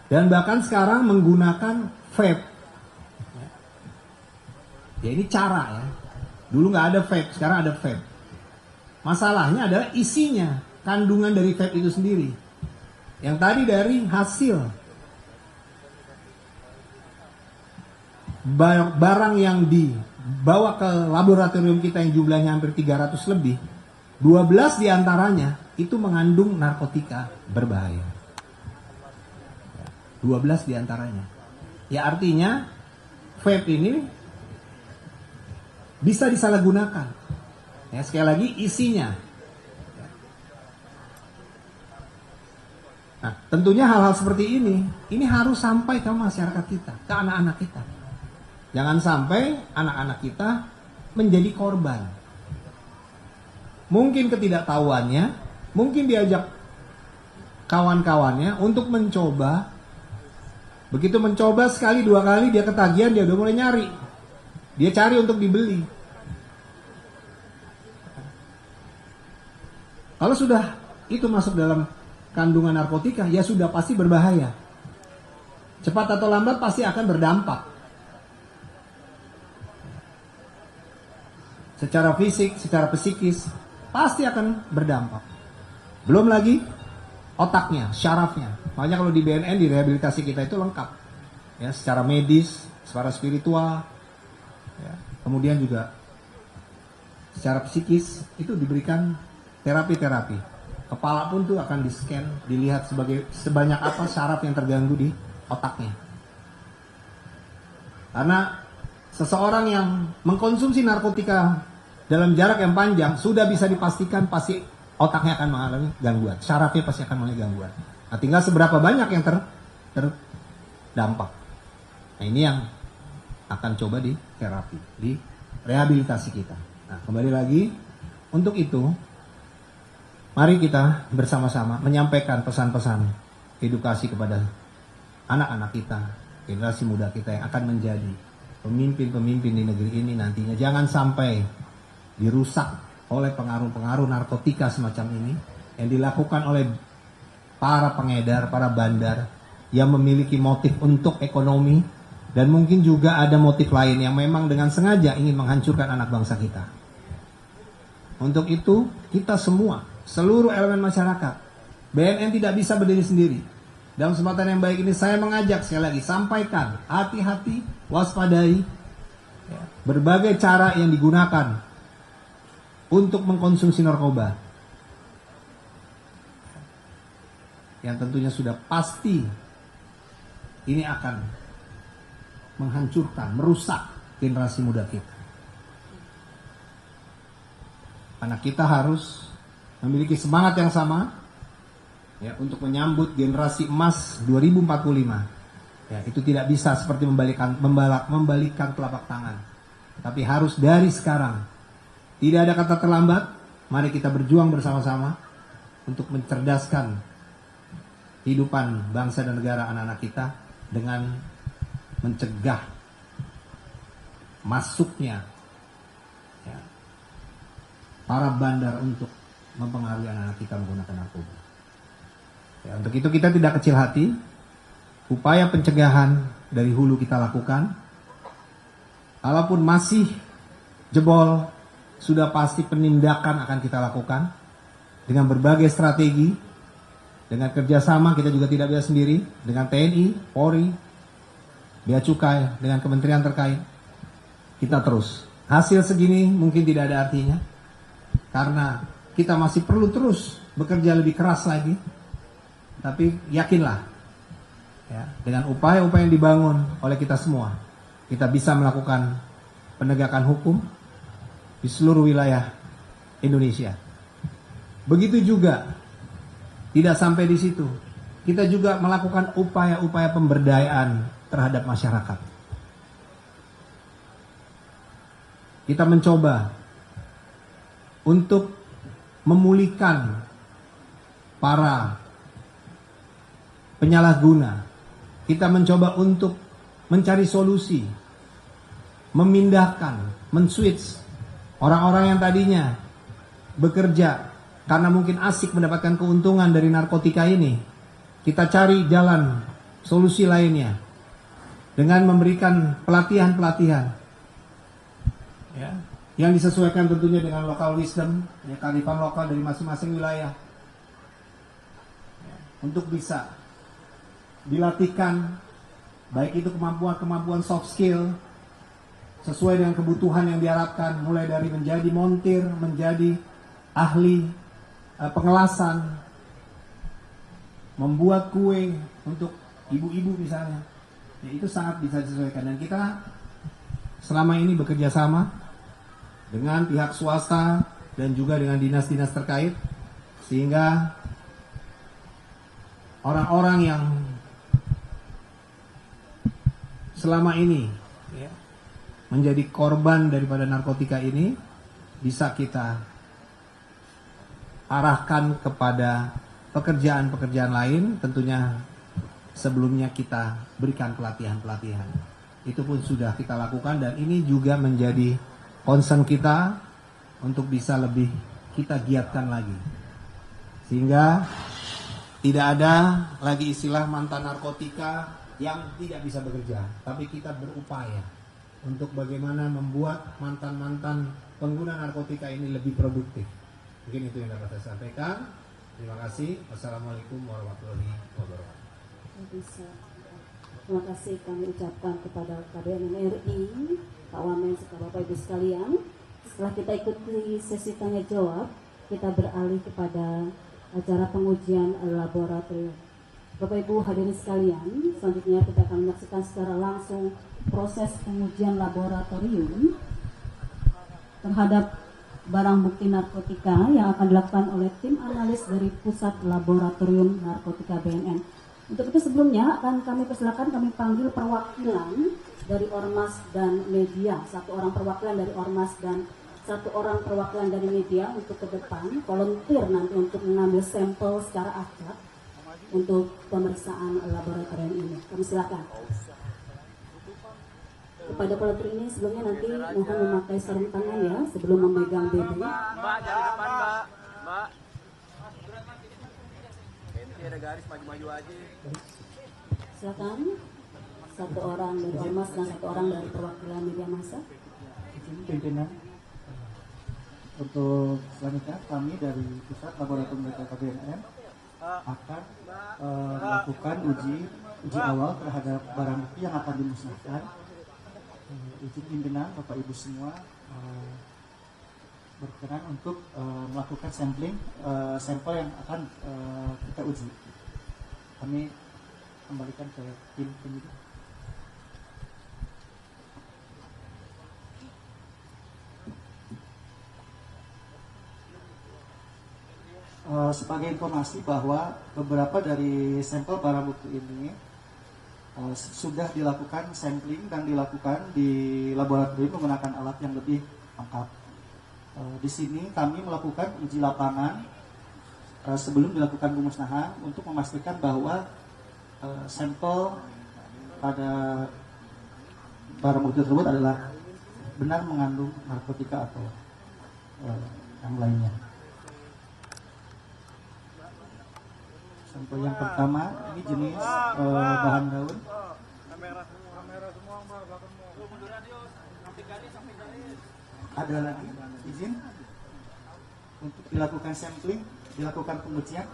dan bahkan sekarang menggunakan vape. Ya, ini cara, ya. Dulu nggak ada vape, sekarang ada vape. Masalahnya adalah isinya, kandungan dari vape itu sendiri. Yang tadi dari hasil barang yang dibawa ke laboratorium kita yang jumlahnya hampir 300 lebih, 12 diantaranya itu mengandung narkotika berbahaya. 12 diantaranya. Ya, artinya vape ini bisa disalahgunakan. Ya, sekali lagi isinya. Nah, tentunya hal-hal seperti ini harus sampai ke masyarakat kita, ke anak-anak kita. Jangan sampai anak-anak kita menjadi korban. Mungkin ketidaktahuannya, mungkin diajak kawan-kawannya untuk mencoba. Begitu mencoba sekali dua kali dia ketagihan, dia udah mulai nyari. Dia cari untuk dibeli. Kalau sudah itu masuk dalam kandungan narkotika, ya sudah pasti berbahaya. Cepat atau lambat pasti akan berdampak. Secara fisik, secara psikis, pasti akan berdampak. Belum lagi otaknya, syarafnya. Makanya kalau di BNN, di rehabilitasi kita itu lengkap. Ya, secara medis, secara spiritual, ya, kemudian juga secara psikis itu diberikan terapi-terapi. Kepala pun tuh akan di-scan, dilihat sebanyak apa syaraf yang terganggu di otaknya. Karena seseorang yang mengkonsumsi narkotika dalam jarak yang panjang sudah bisa dipastikan pasti otaknya akan mengalami gangguan, syarafnya pasti akan mengalami gangguan. Nah, tinggal seberapa banyak yang terdampak. Nah, ini yang akan coba di terapi, di rehabilitasi kita. Nah, kembali lagi, untuk itu, mari kita bersama-sama menyampaikan pesan-pesan edukasi kepada anak-anak kita, generasi muda kita yang akan menjadi pemimpin-pemimpin di negeri ini nantinya. Jangan sampai dirusak oleh pengaruh-pengaruh narkotika semacam ini yang dilakukan oleh para pengedar, para bandar yang memiliki motif untuk ekonomi dan mungkin juga ada motif lain yang memang dengan sengaja ingin menghancurkan anak bangsa kita. Untuk itu, kita semua, seluruh elemen masyarakat, BNN tidak bisa berdiri sendiri. Dalam kesempatan yang baik ini saya mengajak sekali lagi, sampaikan, hati-hati, waspadai berbagai cara yang digunakan untuk mengkonsumsi narkoba. Yang tentunya sudah pasti ini akan menghancurkan, merusak generasi muda kita. Karena kita harus memiliki semangat yang sama ya, untuk menyambut generasi emas 2045. Ya, itu tidak bisa seperti membalikkan telapak tangan. Tapi harus dari sekarang. Tidak ada kata terlambat. Mari kita berjuang bersama-sama untuk mencerdaskan kehidupan bangsa dan negara anak-anak kita dengan mencegah masuknya ya, para bandar untuk mempengaruhi anak-anak kita menggunakan narkoba. Ya, untuk itu kita tidak kecil hati. Upaya pencegahan dari hulu kita lakukan. Kalaupun masih jebol, sudah pasti penindakan akan kita lakukan dengan berbagai strategi. Dengan kerjasama kita juga tidak bisa sendiri dengan TNI, Polri, Bea Cukai, dengan kementerian terkait. Kita terus. Hasil segini mungkin tidak ada artinya karena kita masih perlu terus bekerja lebih keras lagi. Tapi yakinlah ya, dengan upaya-upaya yang dibangun oleh kita semua, kita bisa melakukan penegakan hukum di seluruh wilayah Indonesia. Begitu juga tidak sampai di situ, kita juga melakukan upaya-upaya pemberdayaan terhadap masyarakat. Kita mencoba untuk memulihkan para penyalahguna. Kita mencoba untuk mencari solusi, memindahkan, men-switch orang-orang yang tadinya bekerja karena mungkin asik mendapatkan keuntungan dari narkotika ini. Kita cari jalan solusi lainnya dengan memberikan pelatihan-pelatihan ya, yang disesuaikan tentunya dengan local wisdom, ya, kearifan lokal dari masing-masing wilayah ya, untuk bisa dilatihkan baik itu kemampuan soft skill sesuai dengan kebutuhan yang diharapkan, mulai dari menjadi montir, menjadi ahli pengelasan, membuat kue untuk ibu-ibu misalnya, ya, itu sangat bisa disesuaikan. Dan kita selama ini bekerja sama dengan pihak swasta dan juga dengan dinas-dinas terkait, sehingga orang-orang yang selama ini ya, menjadi korban daripada narkotika ini bisa kita arahkan kepada pekerjaan-pekerjaan lain. Tentunya sebelumnya kita berikan pelatihan-pelatihan. Itu pun sudah kita lakukan dan ini juga menjadi concern kita untuk bisa lebih kita giatkan lagi. Sehingga tidak ada lagi istilah mantan narkotika yang tidak bisa bekerja. Tapi kita berupaya untuk bagaimana membuat mantan-mantan pengguna narkotika ini lebih produktif. Mungkin itu yang dapat saya sampaikan. Terima kasih. Wassalamualaikum warahmatullahi wabarakatuh. Terima kasih kami ucapkan kepada KBNN RI, Pak Wamen, serta Bapak Ibu sekalian. Setelah kita ikuti sesi tanya jawab, kita beralih kepada acara pengujian laboratorium. Bapak Ibu hadirin sekalian, selanjutnya kita akan menyaksikan secara langsung proses pengujian laboratorium terhadap barang bukti narkotika yang akan dilakukan oleh tim analis dari Pusat Laboratorium Narkotika BNN. Untuk itu sebelumnya akan kami persilakan, kami panggil perwakilan dari Ormas dan media, satu orang perwakilan dari Ormas dan satu orang perwakilan dari media untuk ke depan, volunteer nanti untuk mengambil sampel secara acak untuk pemeriksaan laboratorium ini. Kami silakan. Kepada volunteer ini sebelumnya nanti mohon memakai sarung tangan ya sebelum memegang BB. Mbak, jangan depan Mbak. Mbak. Ini ada garis maju-maju aja. Silakan. Satu orang dari Ormas dan satu orang dari perwakilan media massa. Izin pimpinan. Untuk selanjutnya kami dari Pusat Laboratorium Narkotika BNN akan melakukan uji awal terhadap barang bukti yang akan dimusnahkan. Izin pimpinan Bapak Ibu semua berkenan untuk melakukan sampling sampel yang akan kita uji. Kami kembalikan ke tim penyidik. Sebagai informasi bahwa beberapa dari sampel barang bukti ini sudah dilakukan sampling dan dilakukan di laboratorium menggunakan alat yang lebih lengkap. Di sini kami melakukan uji lapangan sebelum dilakukan pemusnahan untuk memastikan bahwa sampel pada barang bukti tersebut adalah benar mengandung narkotika atau yang lainnya. Sampel yang pertama ini jenis bahan daun. Ada lagi izin untuk dilakukan sampling, dilakukan pengujian.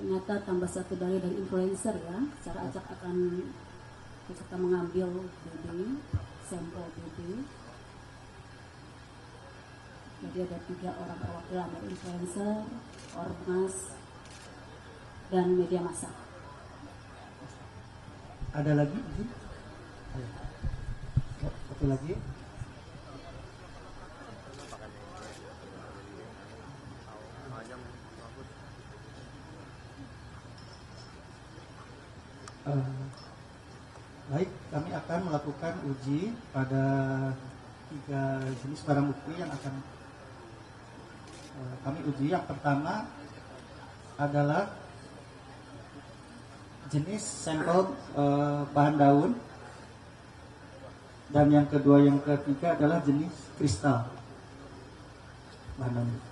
Ternyata tambah satu dari influencer ya, secara acak akan kita mengambil BB, sampel BB. Jadi ada 3 orang perwakilan dari influencer, Ormas, dan media massa. Ada lagi? Satu lagi. Baik, kami akan melakukan uji pada 3 jenis barang bukti yang akan kami uji. Yang pertama adalah jenis sampel bahan daun, dan yang kedua, yang ketiga adalah jenis kristal bahan daun.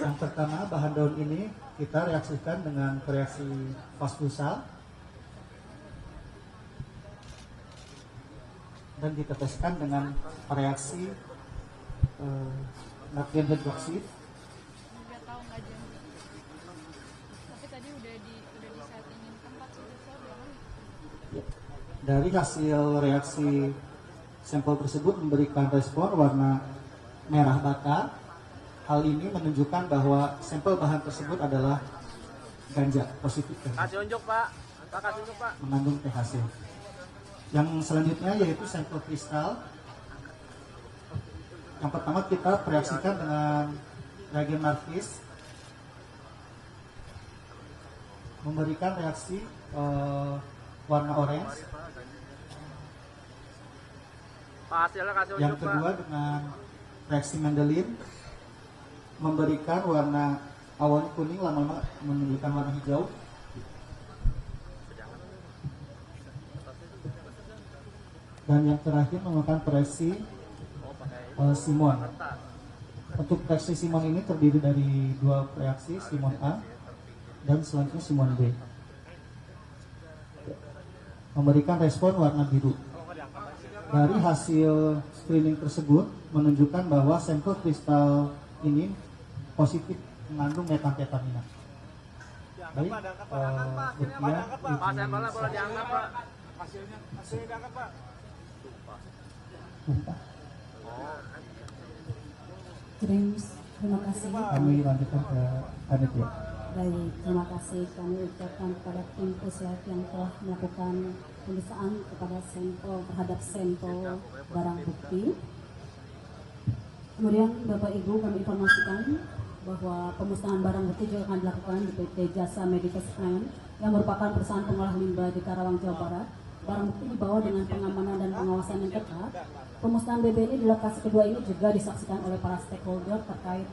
Yang pertama, bahan daun ini kita reaksikan dengan reaksi fosfusal dan diteteskan dengan reaksi natrium hidroksida. Dari hasil reaksi sampel tersebut memberikan respon warna merah bata. Hal ini menunjukkan bahwa sampel bahan tersebut adalah ganja positif. Kasih unjuk Pak. Kasih unjuk Pak. Mengandung THC. Yang selanjutnya yaitu sampel kristal. Yang pertama kita reaksikan dengan reagen Marquis, memberikan reaksi warna orange. Yang kedua dengan reaksi Mendelin, memberikan warna awalnya kuning, lama-lama menunjukkan warna hijau. Dan yang terakhir menggunakan reaksi Simon. Untuk reaksi Simon ini terdiri dari 2 reaksi, Simon A dan selanjutnya Simon B. memberikan respon warna biru. Dari hasil screening tersebut menunjukkan bahwa sampel kristal ini positif mengandung metamfetamina. Baik, Mutia, Pak, sampelnya boleh diangkat, Pak. Hasilnya diangkat, Pak. Terima kasih. Kami lanjutkan ke panitia. Baik, terima kasih kami ucapkan kepada tim pusat yang telah melakukan pemeriksaan kepada terhadap sampel barang bukti. Kemudian Bapak Ibu kami informasikan bahwa pemusnahan barang bukti juga akan dilakukan di PT Jasa Medical Science yang merupakan perusahaan pengolah limbah di Karawang, Jawa Barat. Barang bukti dibawa dengan pengamanan dan pengawasan yang ketat. Pemusnahan BBNI di lokasi kedua ini juga disaksikan oleh para stakeholder terkait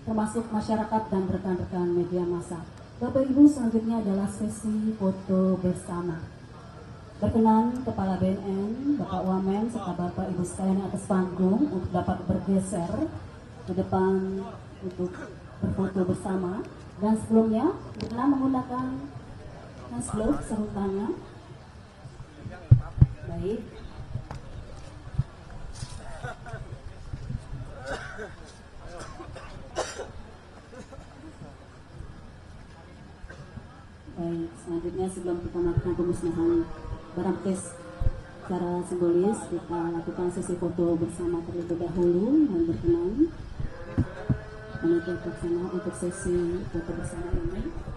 termasuk masyarakat dan rekan-rekan media massa. Bapak Ibu, selanjutnya adalah sesi foto bersama. Berkenan Kepala BNN, Bapak Wamen, serta Bapak Ibu sekalian atas panggung untuk dapat bergeser ke depan untuk berfoto bersama. Dan sebelumnya, berkenan menggunakan hand glove sarung tangan. Baik. Baik, selanjutnya sebelum kita melakukan pemusnahan barang tes secara simbolis, kita lakukan sesi foto bersama terlebih dahulu dan berkenan panitia pelaksana untuk sesi foto bersama ini.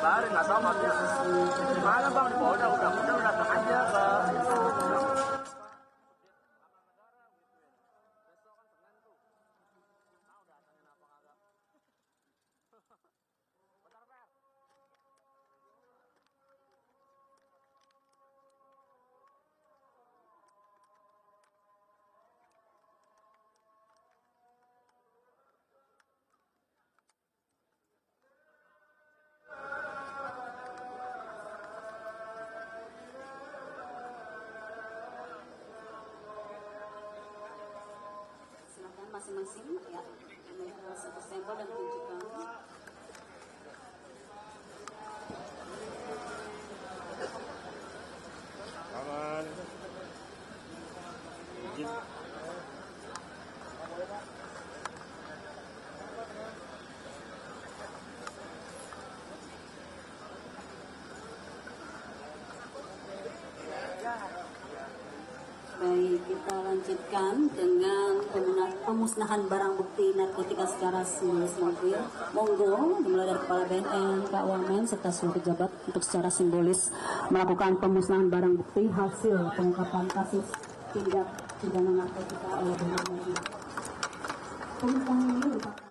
kabarin, nggak tahu maksudnya gimana bang, udah datang aja ke silakan masing-masing ya, mengambil satu sampel dan tunjukkan. aman. Baik, kita lanjutkan dengan pemusnahan barang bukti narkotika secara simbolis mobil. Monggo, dimulai dari Kepala BNN, Kak Wamen, serta seluruh pejabat untuk secara simbolis melakukan pemusnahan barang bukti hasil pengungkapan kasus tindak pidana narkotika oleh BNN. Pemusnahan ini merupakan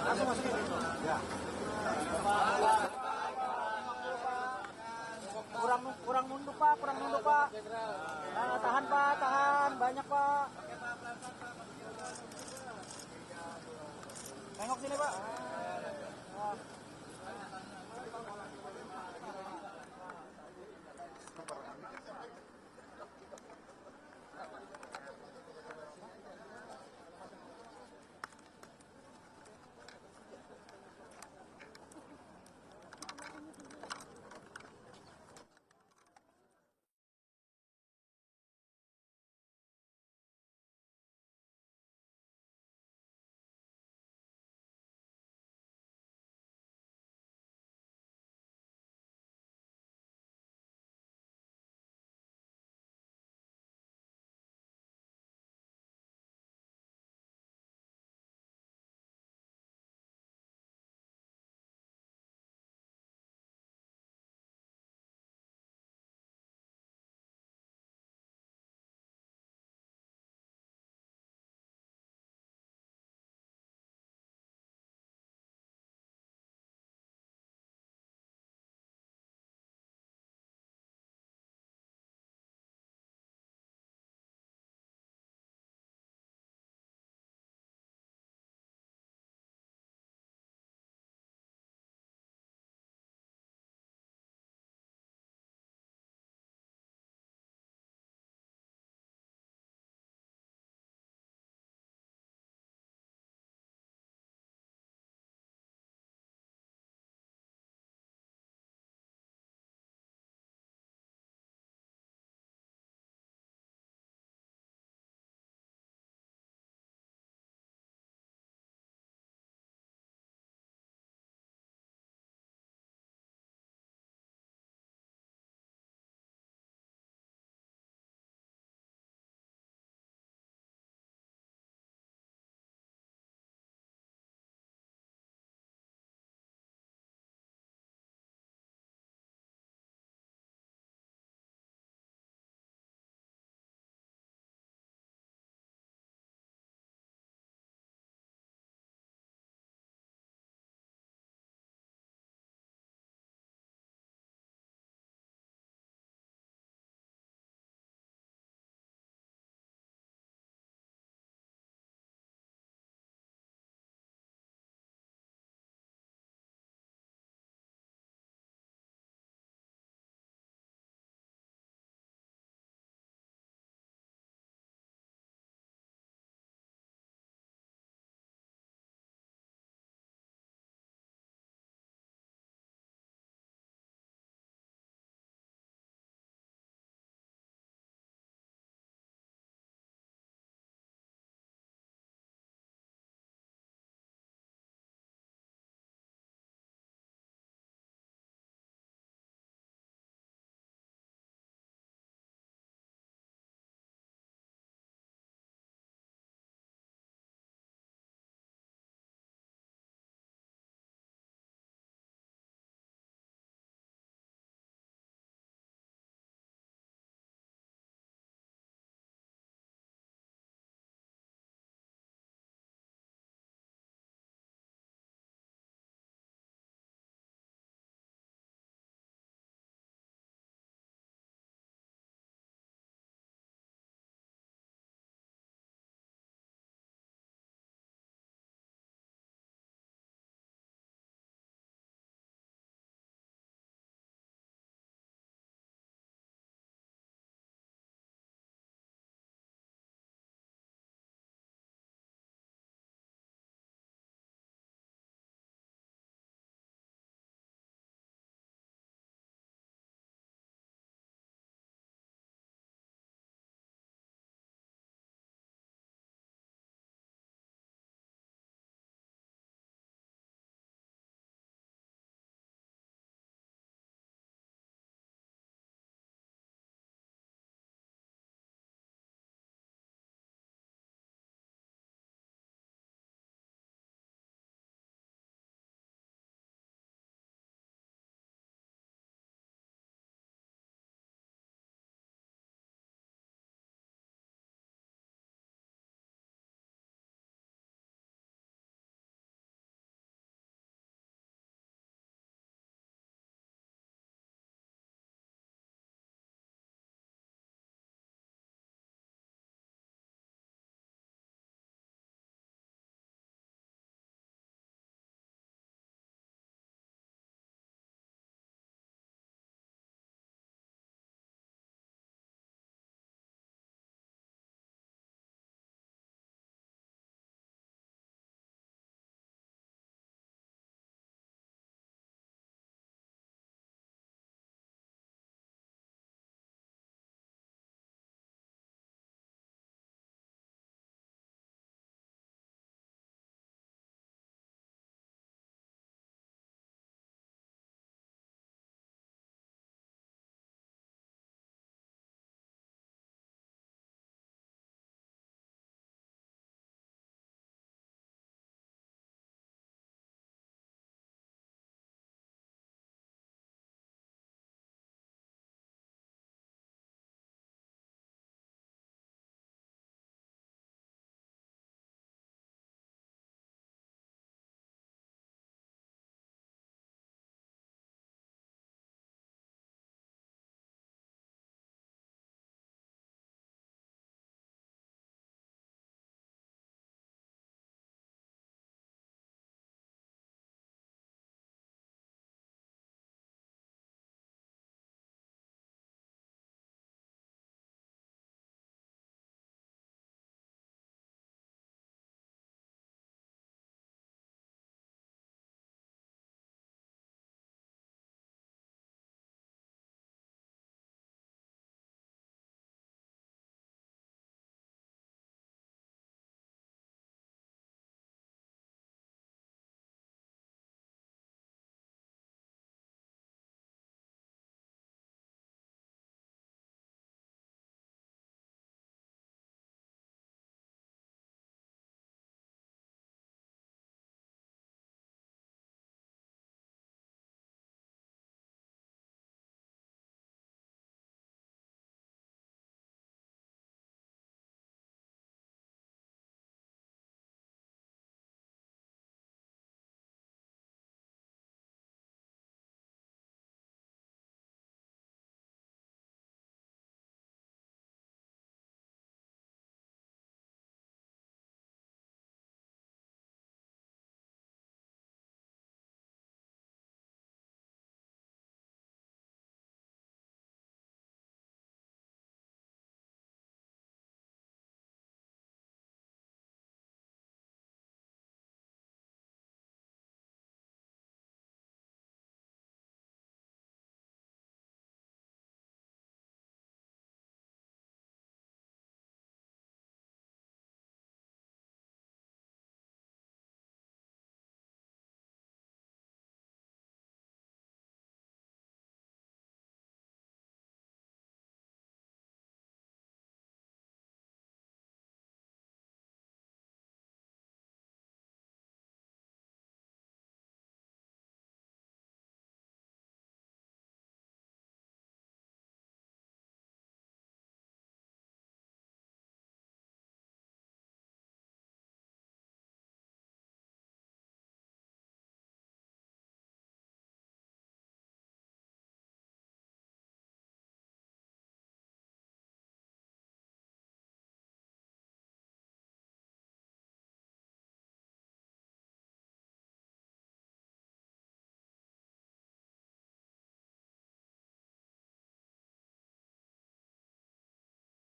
Langsung masukin. Ya. Kurang nunduk Pak, tahan Pak, tahan, banyak Pak. Tengok sini Pak.